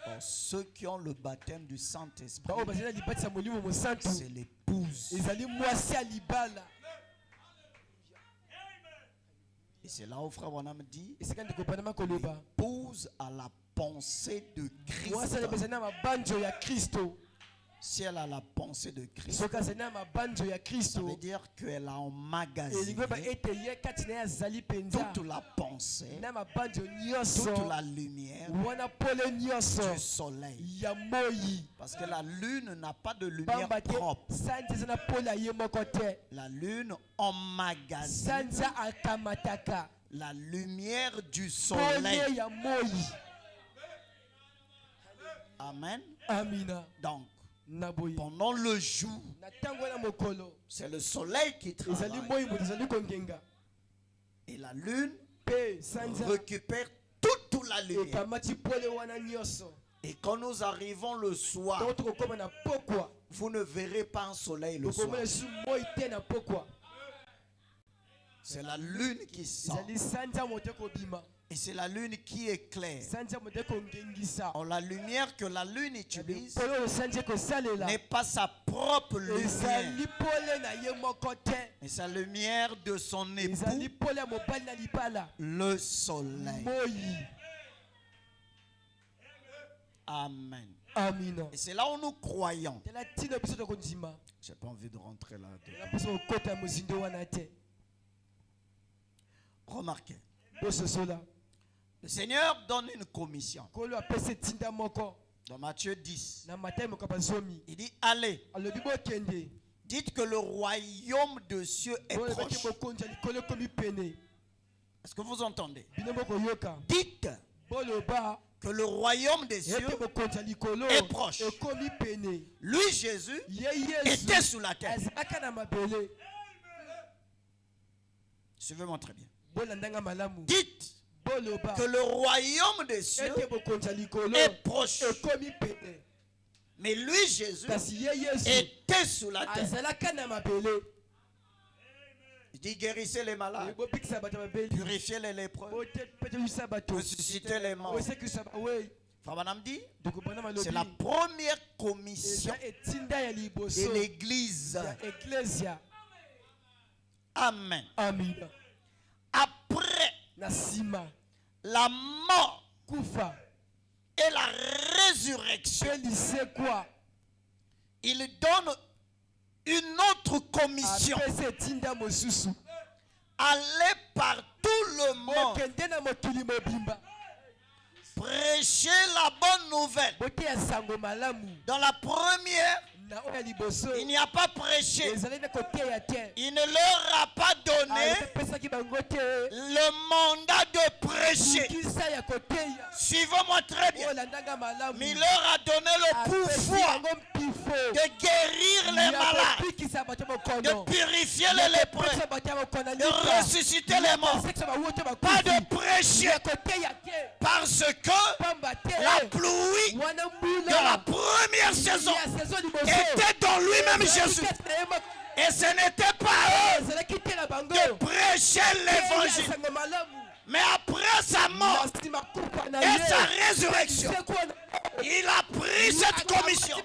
Or, ceux qui ont le baptême du Saint-Esprit, c'est l'épouse. Et c'est là où Frère Branham dit, l'épouse a la pensée de Christ. Si elle a la pensée de Christ, ça veut dire qu'elle a emmagasiné toute la pensée, toute la lumière du soleil. Parce que la lune n'a pas de lumière propre. La lune emmagasine la lumière du soleil. Amen. Donc, pendant le jour, c'est le soleil qui travaille. Et la lune récupère toute la lumière. Et quand nous arrivons le soir, vous ne verrez pas un soleil le soir. C'est la lune qui sort. Et c'est la lune qui éclaire. Or, la lumière que la lune utilise n'est pas sa propre lumière, mais sa lumière de son époux, le soleil. Amen. Et c'est là où nous croyons. J'ai pas envie de rentrer là-dedans. Remarquez. Le Seigneur donne une commission. Dans Matthieu 10, il dit, allez, dites que le royaume de cieux est proche. Est-ce que vous entendez? Dites que le royaume des cieux est proche. Lui, Jésus, était sous la terre. Suivez-moi très bien. Dites que le royaume des cieux est proche. Mais lui, Jésus, était sous la terre. Il dit, guérissez les malades, purifiez les lépreux, ressuscitez les morts. Frère Branham dit, c'est la première commission de l'église. Amen. Après la mort et la résurrection, il donne une autre commission. Allez par tout le monde, prêcher la bonne nouvelle. Dans la première, il n'y a pas prêché. Il ne leur a pas donné le mandat de prêcher. Suivez-moi très bien. Mais il leur a donné le pouvoir de guérir les malades, de purifier les lépreux, de ressusciter les morts. Pas de prêcher. Parce que la pluie de la première saison était dans lui-même Jésus. Et ce n'était pas eux de prêcher l'évangile. Mais après sa mort et sa résurrection, il a pris cette commission.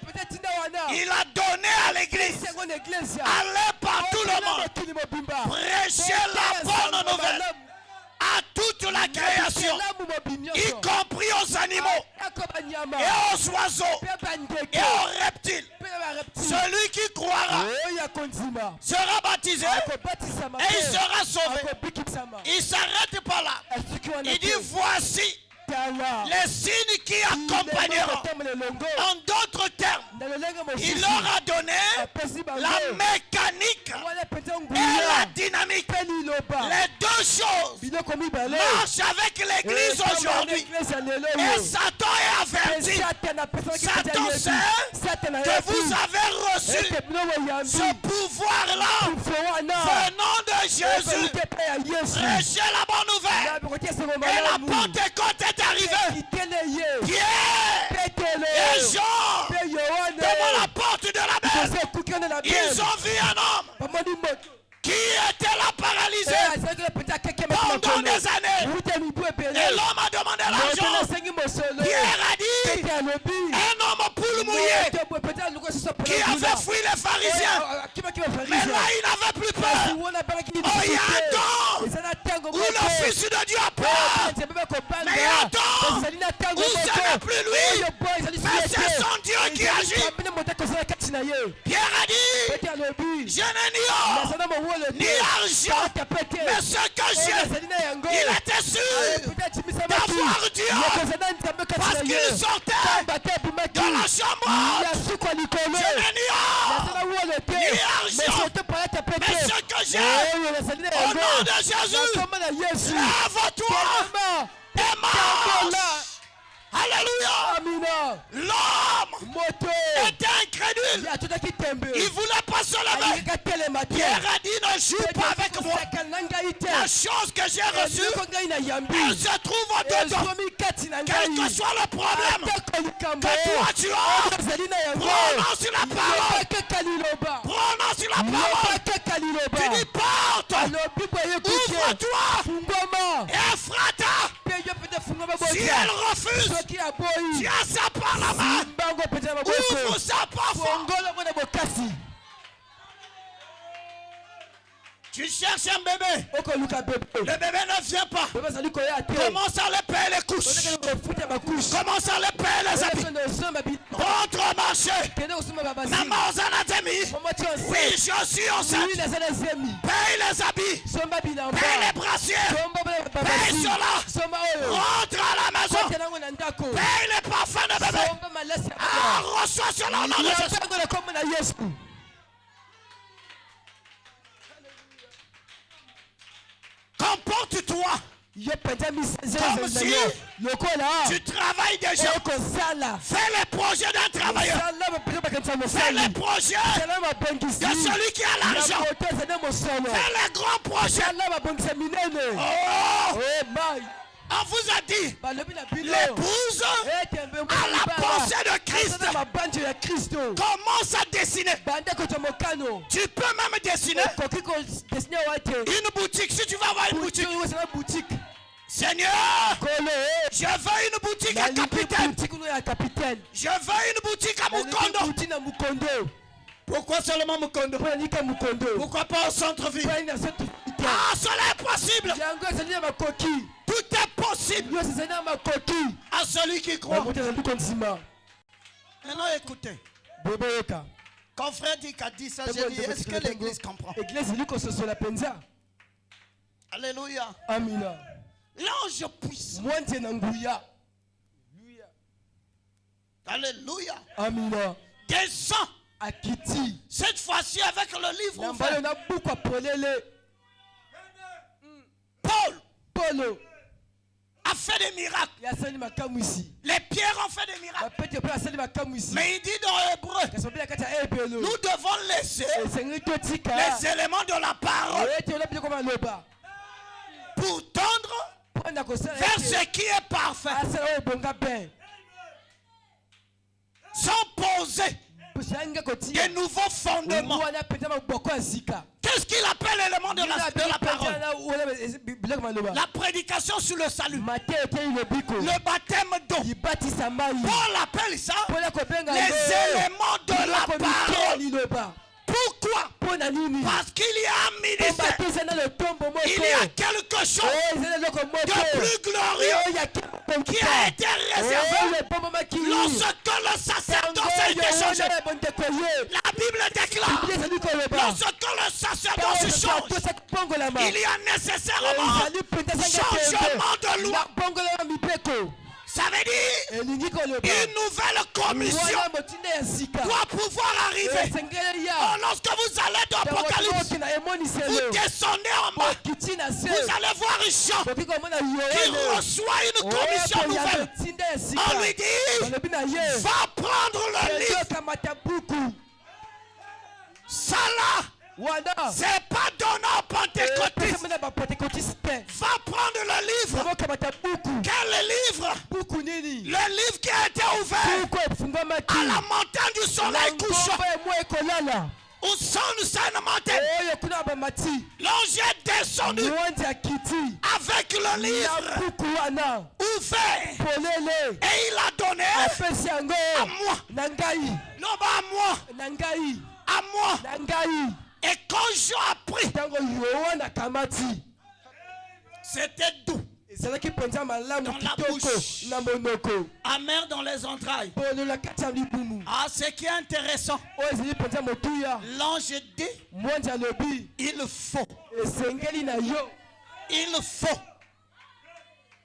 Il a donné à l'église. Allez par tout le monde. Prêchez la bonne nouvelle à toute la création, y compris aux animaux et aux oiseaux et aux reptiles. Celui qui croira sera baptisé et il sera sauvé. Il ne s'arrête pas là. Il dit voici les signes qui accompagneront. En d'autres termes, il leur a donné la mécanique et la dynamique. Les deux choses marchent avec l'église aujourd'hui. Et Satan est averti. Satan sait que vous avez reçu ce pouvoir-là venant de Jésus. Prêchez la bonne nouvelle. Et la Pentecôte est arrivée. Pierre et Jean devant la porte de la mer, ils ont vu un homme qui était là paralysé pendant des années. Et l'homme a demandé l'argent. Pierre a dit, un homme poule mouillé qui avait fui les pharisiens. Mais là, il n'avait plus peur. Oh, il y a un temps où le Fils de Dieu a peur. Mais il y a un temps où ce n'est plus lui, mais c'est son Dieu qui agit. Pierre a dit, je n'ai ni argent, mais ce que j'ai, il était sûr d'avoir Dieu, parce qu'il sortait de la chambre. Je n'ai ni argent, mais ce que j'ai, au nom de Jésus, lève-toi et marche. Alléluia. L'homme était incrédule. Il voulait pas se lever. Pierre a dit, ne joue pas avec moi. La chose que j'ai reçue, elle se trouve au-dedans. Quel que soit le problème que toi tu as, prononce la parole. Prononce la parole. Tu dis, porte, ouvre-toi et Ephrata. Si elle refuse, tiens ça par la main. Ouvre ça par fort. Tu cherches un bébé. Le bébé ne vient pas. Commence à lui payer les couches. Commence à lui payer les habits. Rentre au marché. Oui, je suis enceinte. Paye les habits. Paye les brassiers. Paye cela. Rentre à la maison. Paye les parfums de bébé. Ah, reçois cela au nom de Jésus. Comporte-toi comme si tu travailles déjà. Fais les projets d'un travailleur. Fais les projets de celui qui a l'argent. Fais les grands projets. Oh, on vous a dit, l'épouse à la pensée de Christ commence à dessiner. Tu peux même dessiner une boutique. Si tu vas avoir une boutique, Seigneur, je veux une boutique à Capitaine. Je veux une boutique à Mukondo. Pourquoi seulement Mukondo? Pourquoi pas au centre-ville? Ah, cela est possible. Tout est possible à celui qui croit. Maintenant écoutez. Quand frère dit qu'a dit ça, j'ai dit, est-ce que l'église comprend? Alléluia. L'ange puissant. Alléluia. Descend. Cette fois-ci avec le livre ouvert. Paul a fait des miracles. Les pierres ont fait des miracles. Mais il dit dans Hébreu, nous devons laisser les éléments de la parole pour tendre vers ce qui est parfait. Sans poser des nouveaux fondements. Qu'est-ce qu'il appelle l'élément de la parole? La prédication sur le salut. Le baptême d'eau. Paul appelle ça les éléments de la parole. Pourquoi? Parce qu'il y a un ministère. Il y a quelque chose de plus glorieux qui a été réservé lorsque le sacerdoce a été changé. La Bible déclare, lorsque le sacerdoce change, il y a nécessairement changement de loi. Ça veut dire une nouvelle commission doit pouvoir arriver. Oh, lorsque vous allez dans l'Apocalypse, vous descendez en bas, vous allez voir un champ qui reçoit une commission nouvelle. On lui dit, va prendre le livre. Ça là, c'est pas donné aux pentecôtistes. Va prendre le livre. Quel livre? Le livre qui a été ouvert à la montagne du soleil couchant. Où sont nous montagne? L'ange est descendu avec le livre ouvert et il a donné à moi. Non, à moi. À moi. Et quand j'ai appris, c'était doux dans la bouche, amer dans les entrailles. Ah, ce qui est intéressant, l'ange dit,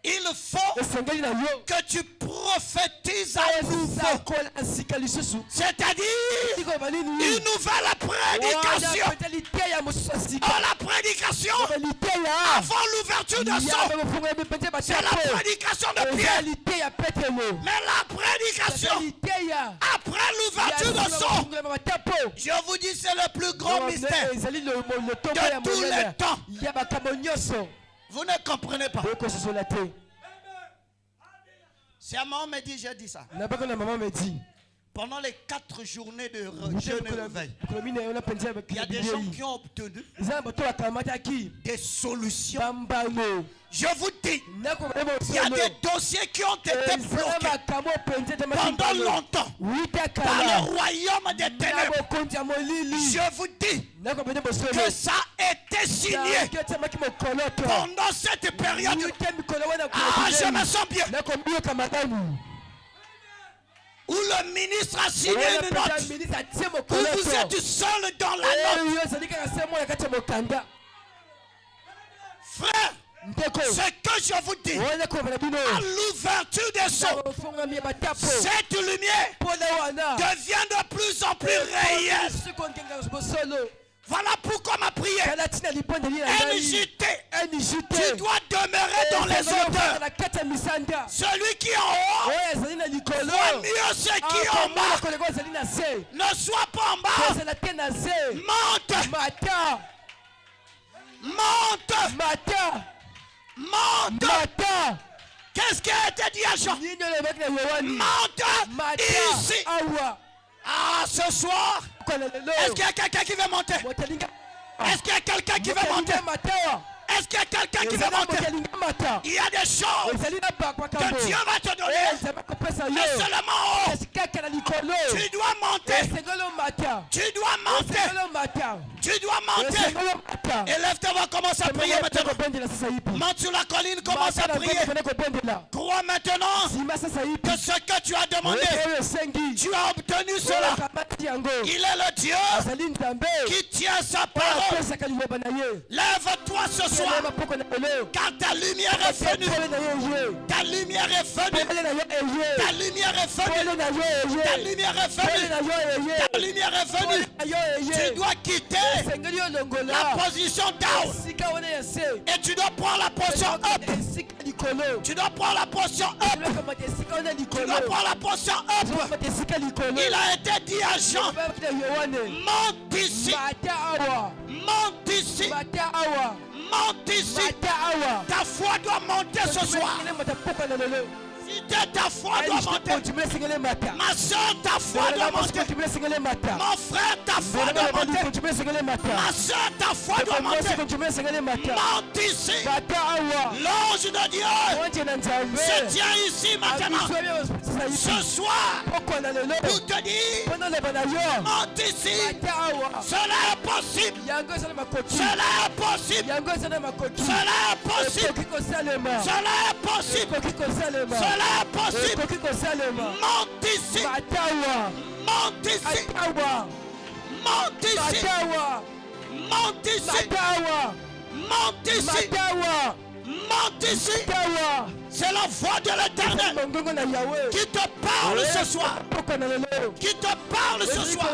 il faut que tu prophétises à nouveau. C'est-à-dire une nouvelle prédication. Oh, la prédication avant l'ouverture de son, c'est la prédication de Pierre. Mais la prédication après l'ouverture de son, je vous dis, c'est le plus grand mystère de tous les temps. Vous ne comprenez pas. Si ma maman me dit, j'ai dit ça. Pendant les 4 journées de jeûne et réveil, il y a des gens qui ont obtenu des solutions. Je vous dis, il y a des dossiers qui ont été bloqués pendant longtemps par le royaume des ténèbres. Je vous dis que ça a été signé pendant cette période. Ah, je me sens bien. Où le ministre a signé une note, où vous êtes seul dans la note. Frère, ce que je vous dis, à l'ouverture des sons, cette lumière devient de plus en plus réelle. Voilà pourquoi ma prière, NJT, tu dois demeurer dans les hauteurs. Celui qui est en haut voit mieux ce qui est en bas. Ne sois pas en bas. Monte. Qu'est-ce qui a été dit à Jean? Monte ici. Ah, ce soir, est-ce qu'il y a quelqu'un qui veut monter? Est-ce qu'il y a quelqu'un qui veut monter? Est-ce qu'il y a quelqu'un qui veut monter? Il y a des choses que Dieu va te donner. Mais seulement tu dois monter. Tu dois monter. Tu dois monter. Élève-toi, commence à prier maintenant. Monte sur la colline, commence à prier. Crois maintenant que ce que tu as demandé, tu as obtenu cela. Il est le Dieu qui tient sa parole. Lève-toi ce soir, car ta lumière est venue. Ta lumière est venue. Ta lumière est venue. Ta lumière est venue. Ta lumière est venue. Tu dois quitter la position down et tu dois prendre la position up. Tu dois prendre la position up. Tu dois prendre la position up. Il a été dit à Jean, monte ici. Monte ici. Monte ici. Ta foi doit monter ce soir. Ta foi doit monter. Ma soeur, ta foi doit monter. Mon frère, ta foi doit monter. Ma soeur, ta foi doit monter. Monte ici. L'ange de Dieu se tient ici maintenant. Ce soir, pour te dire, monte ici. Cela est possible. Cela est possible. Cela est possible. Cela est possible. Cela est possible. Monte ici. Monte ici. Monte ici. Monte ici. Monte ici. Monte ici. C'est la voix de l'Éternel qui te parle ce soir. Qui te parle ce soir.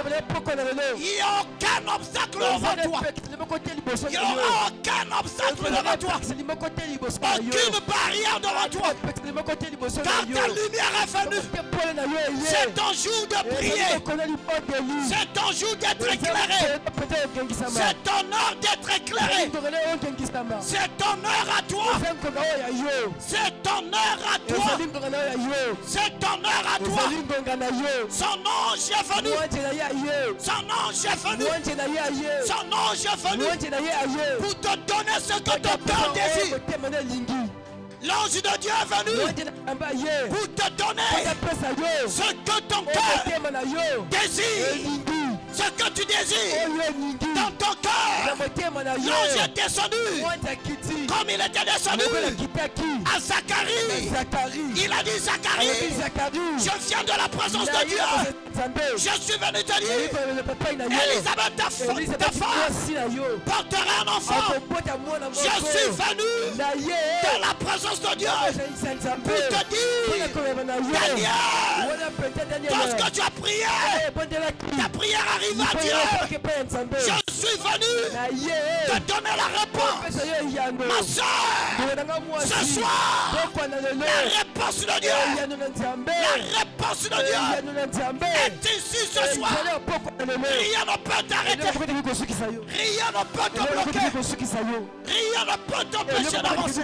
Il n'y a aucun obstacle devant toi. Il n'y aura aucun obstacle devant toi. Aucune barrière devant toi. Car ta lumière est venue. C'est ton jour de prier. C'est ton jour d'être éclairé. C'est ton heure d'être éclairé. C'est ton heure à toi. C'est ton heure à toi. C'est ton heure à toi. Son ange est venu. Son ange est venu. Son ange est venu pour te donner ce que ton cœur désire. L'ange de Dieu est venu pour te donner ce que ton cœur désire. Ce que tu désires dans ton cœur. L'ange est descendu comme il était descendu à Zacharie. Il a dit Zacharie, je viens de la présence de Dieu. Je suis venu te dire, Elisabeth, ta femme portera un enfant. Je suis venu de la présence de Dieu pour te dire, Daniel, lorsque tu as prié, ta prière arrive à Dieu. Je suis venu te donner la réponse. Ma soeur, ce soir, la réponse de Dieu, la réponse de Dieu est ici ce soir. Rien ne peut t'arrêter. Rien ne peut te bloquer. Rien ne peut t'empêcher d'avancer.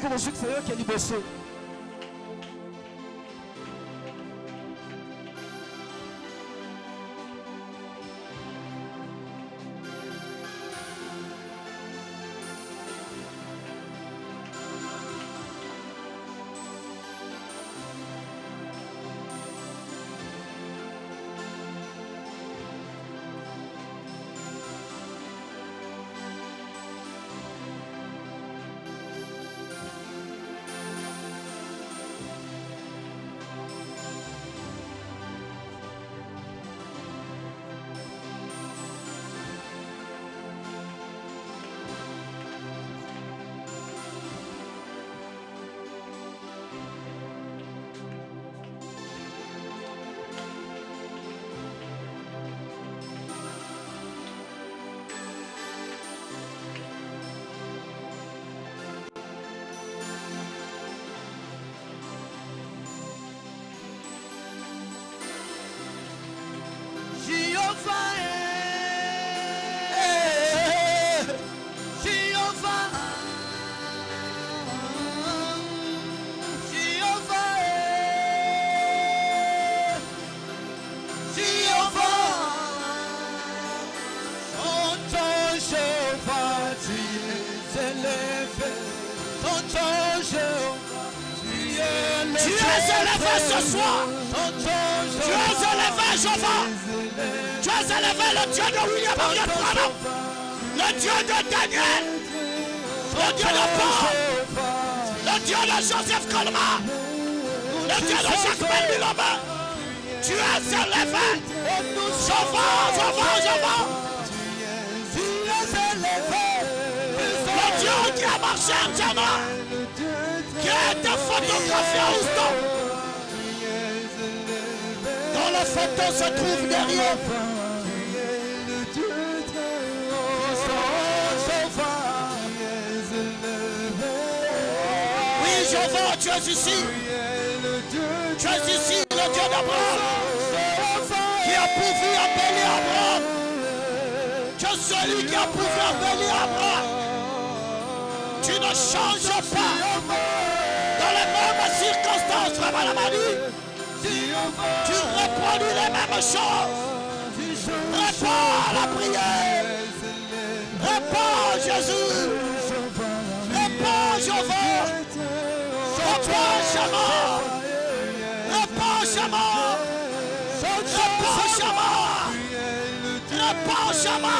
Tu es élevé ce soir. Tu es élevé, Jéhovah. Tu es élevé, le Dieu de William Marion Branham, le Dieu de Daniel, le Dieu de Paul, le Dieu de Joseph Colmar, le Dieu de Jacques Melville. Tu es élevé. Jéhovah, Jéhovah, Jéhovah. Le Dieu qui a marché en Djana, qui a été photographié à Houston, dont la photo se trouve derrière. Oui, Jéhovah, tu es ici. Tu es ici, le Dieu d'Abraham, qui a pourvu embellir Abraham. Tu es celui qui a pourvu embellir Abraham. Tu ne changes pas dans les mêmes circonstances, frère Malamani. Tu reproduis les mêmes choses. Réponds à la prière. Réponds Jésus. Réponds Jéhovah. Réponds Shama. Réponds Shama. Réponds Shama. Réponds Shama.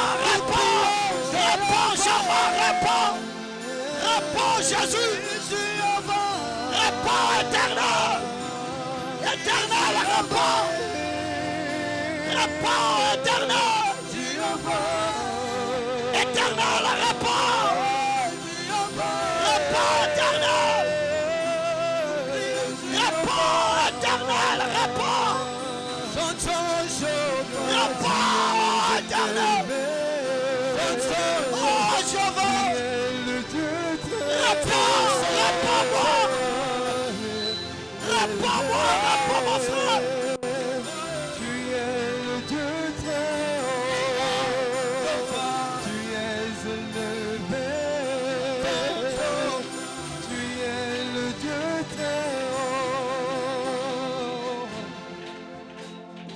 Réponds Shama. Réponds. Réponds Jésus. Réponds éternel. Éternel, réponds. Réponds éternel. éternel, réponds. Réponds, éternel. Réponds, éternel, réponds. Réponds, éternel. Oh, je veux. Réponds, réponds-moi. Réponds-moi, réponds mon frère. Tu es le Dieu très haut. Tu es élevé. Tu es le Dieu très haut.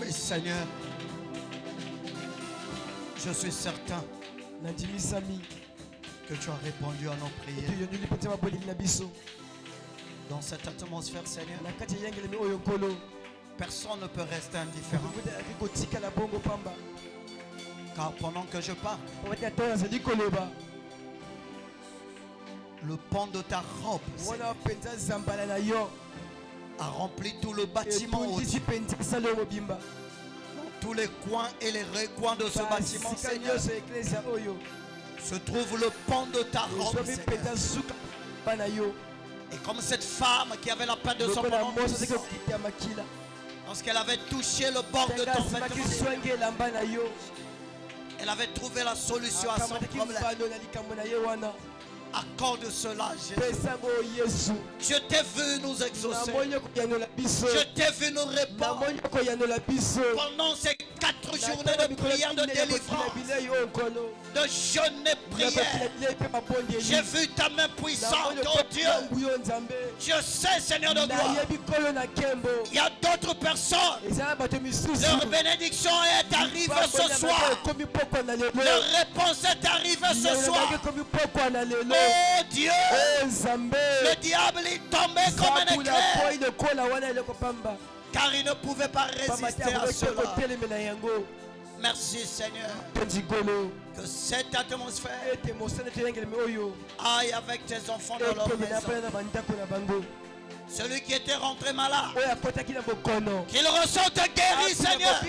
Oui, Seigneur. Je suis certain que tu as répondu à nos prières. Dans cette atmosphère, Seigneur, personne ne peut rester indifférent. Car pendant que je parle, le pan de ta robe, Seigneur, a rempli tout le bâtiment. Tous les coins et les recoins de ce bâtiment, Seigneur, se trouve le pan de ta robe, Seigneur. Et comme cette femme qui avait la peine de son pendant 12 ans, lorsqu'elle avait touché le bord de ton vêtement, elle avait trouvé la solution à son problème. Accorde cela, Jésus. Je t'ai vu nous exaucer. Je t'ai vu nous répondre. Pendant ces 4 journées de prière, de délivrance, de jeûne et prière, j'ai vu ta main puissante, oh Dieu. Je sais, Seigneur de gloire, il y a d'autres personnes. Leur bénédiction est arrivée ce soir. Leur réponse est arrivée ce soir. Oh Dieu, le diable est tombé comme un éclair, car il ne pouvait pas résister à cela. Merci Seigneur, que cette atmosphère aille avec tes enfants dans leur maison. Celui qui était rentré malade, qu'il ressorte guéri, Seigneur.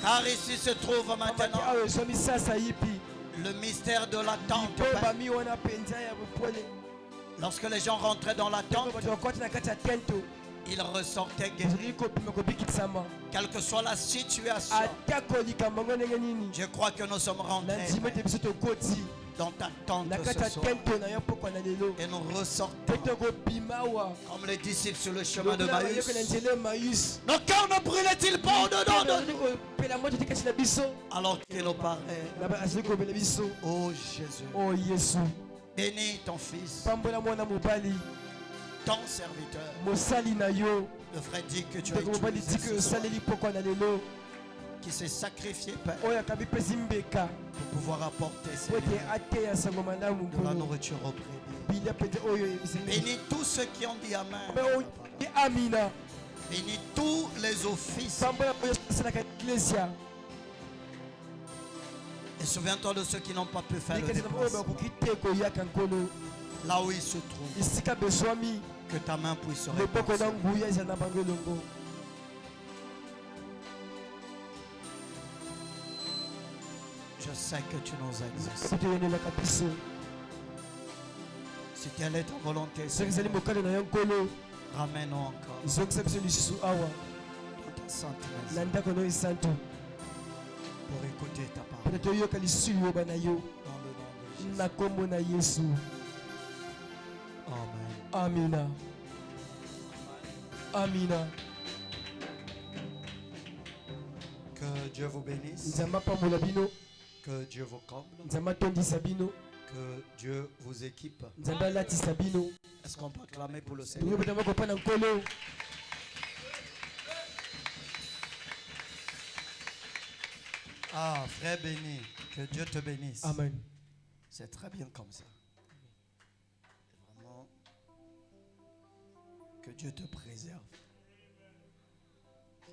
Car ici se trouve maintenant le mystère de l'attente. Lorsque les gens rentraient dans l'attente, ils ressortaient guéris. Quelle que soit la situation, je crois que nous sommes rentrés dans ta tente ce soir. Et nous ressortons comme les disciples sur le chemin de Maïs. Nos cœurs ne brûlaient-ils pas au-dedans de nous alors qu'il nous paraît? Oh Jésus, bénis ton fils, ton serviteur. Le frère dit que tu as utilisé ce soir, qui s'est sacrifié, Père, pour pouvoir apporter de la nourriture au prébis. Bénis tous ceux qui ont dit Amen. Bénis tous les offices. Et souviens-toi de ceux qui n'ont pas pu faire le déplacement. Là où ils se trouvent, que ta main puisse répondre. Je sais que tu nous exauces. Si telle est ta volonté, ramène-nous encore dans ta sainte maison pour écouter ta parole. Dans le nom de Jésus. Amen. Amina. Amina. Que Dieu vous bénisse. Que Dieu vous comble. Que Dieu vous équipe. Est-ce qu'on peut acclamer pour le Seigneur? Ah, frère béni, que Dieu te bénisse. Amen. C'est très bien comme ça. Vraiment, que Dieu te préserve.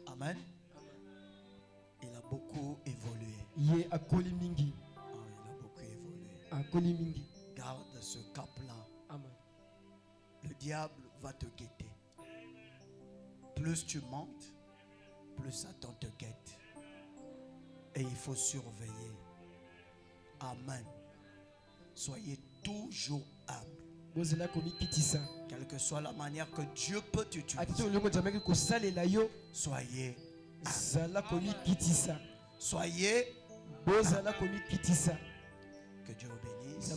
Amen. Il a beaucoup évolué. Il a beaucoup évolué. Garde ce cap-là. Amen. Le diable va te guetter. Plus tu montes, plus Satan te guette. Et il faut surveiller. Amen. Soyez toujours humble. Quelle que soit la manière que Dieu peut t'utiliser, soyez humble. Soyez humble. Que Dieu vous bénisse.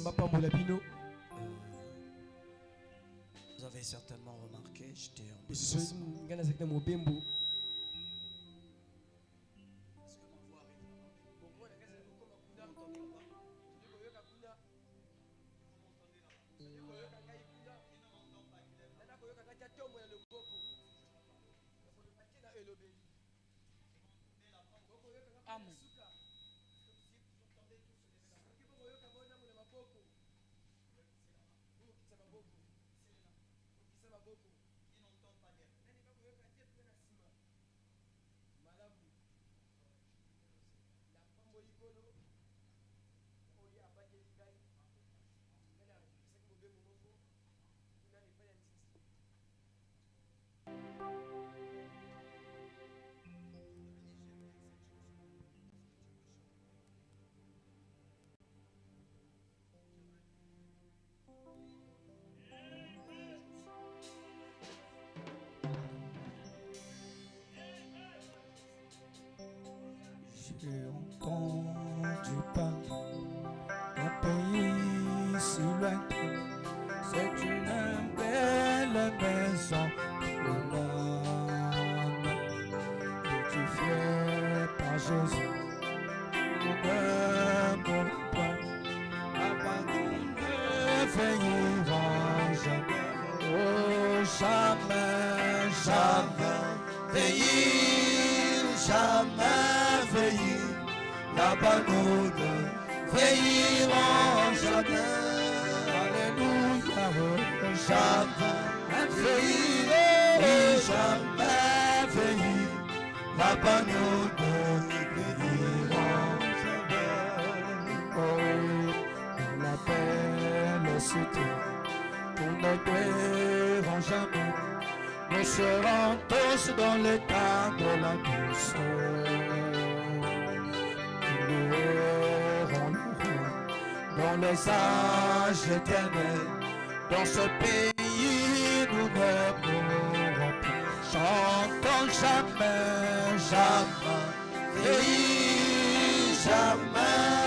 Vous avez certainement remarqué, j'étais un peu J'ai entendu parler d'un pays si lointain. C'est une belle maison de l'âme, édifiée par Jésus. Ne mourra pas, l'abandon ne veillera jamais. Oh, jamais, jamais veillir, jamais veillir. Là-bas nous ne veillerons jamais. Alléluia, jamais veillir, jamais veillir. Là-bas nous ne veillerons jamais. Oh, dans la belle cité, nous ne verrons jamais. Nous serons tous dans l'état de la douceur. Dans les âges éternels, dans ce pays nous ne mourrons plus. Chantons jamais, jamais, vieillir, jamais.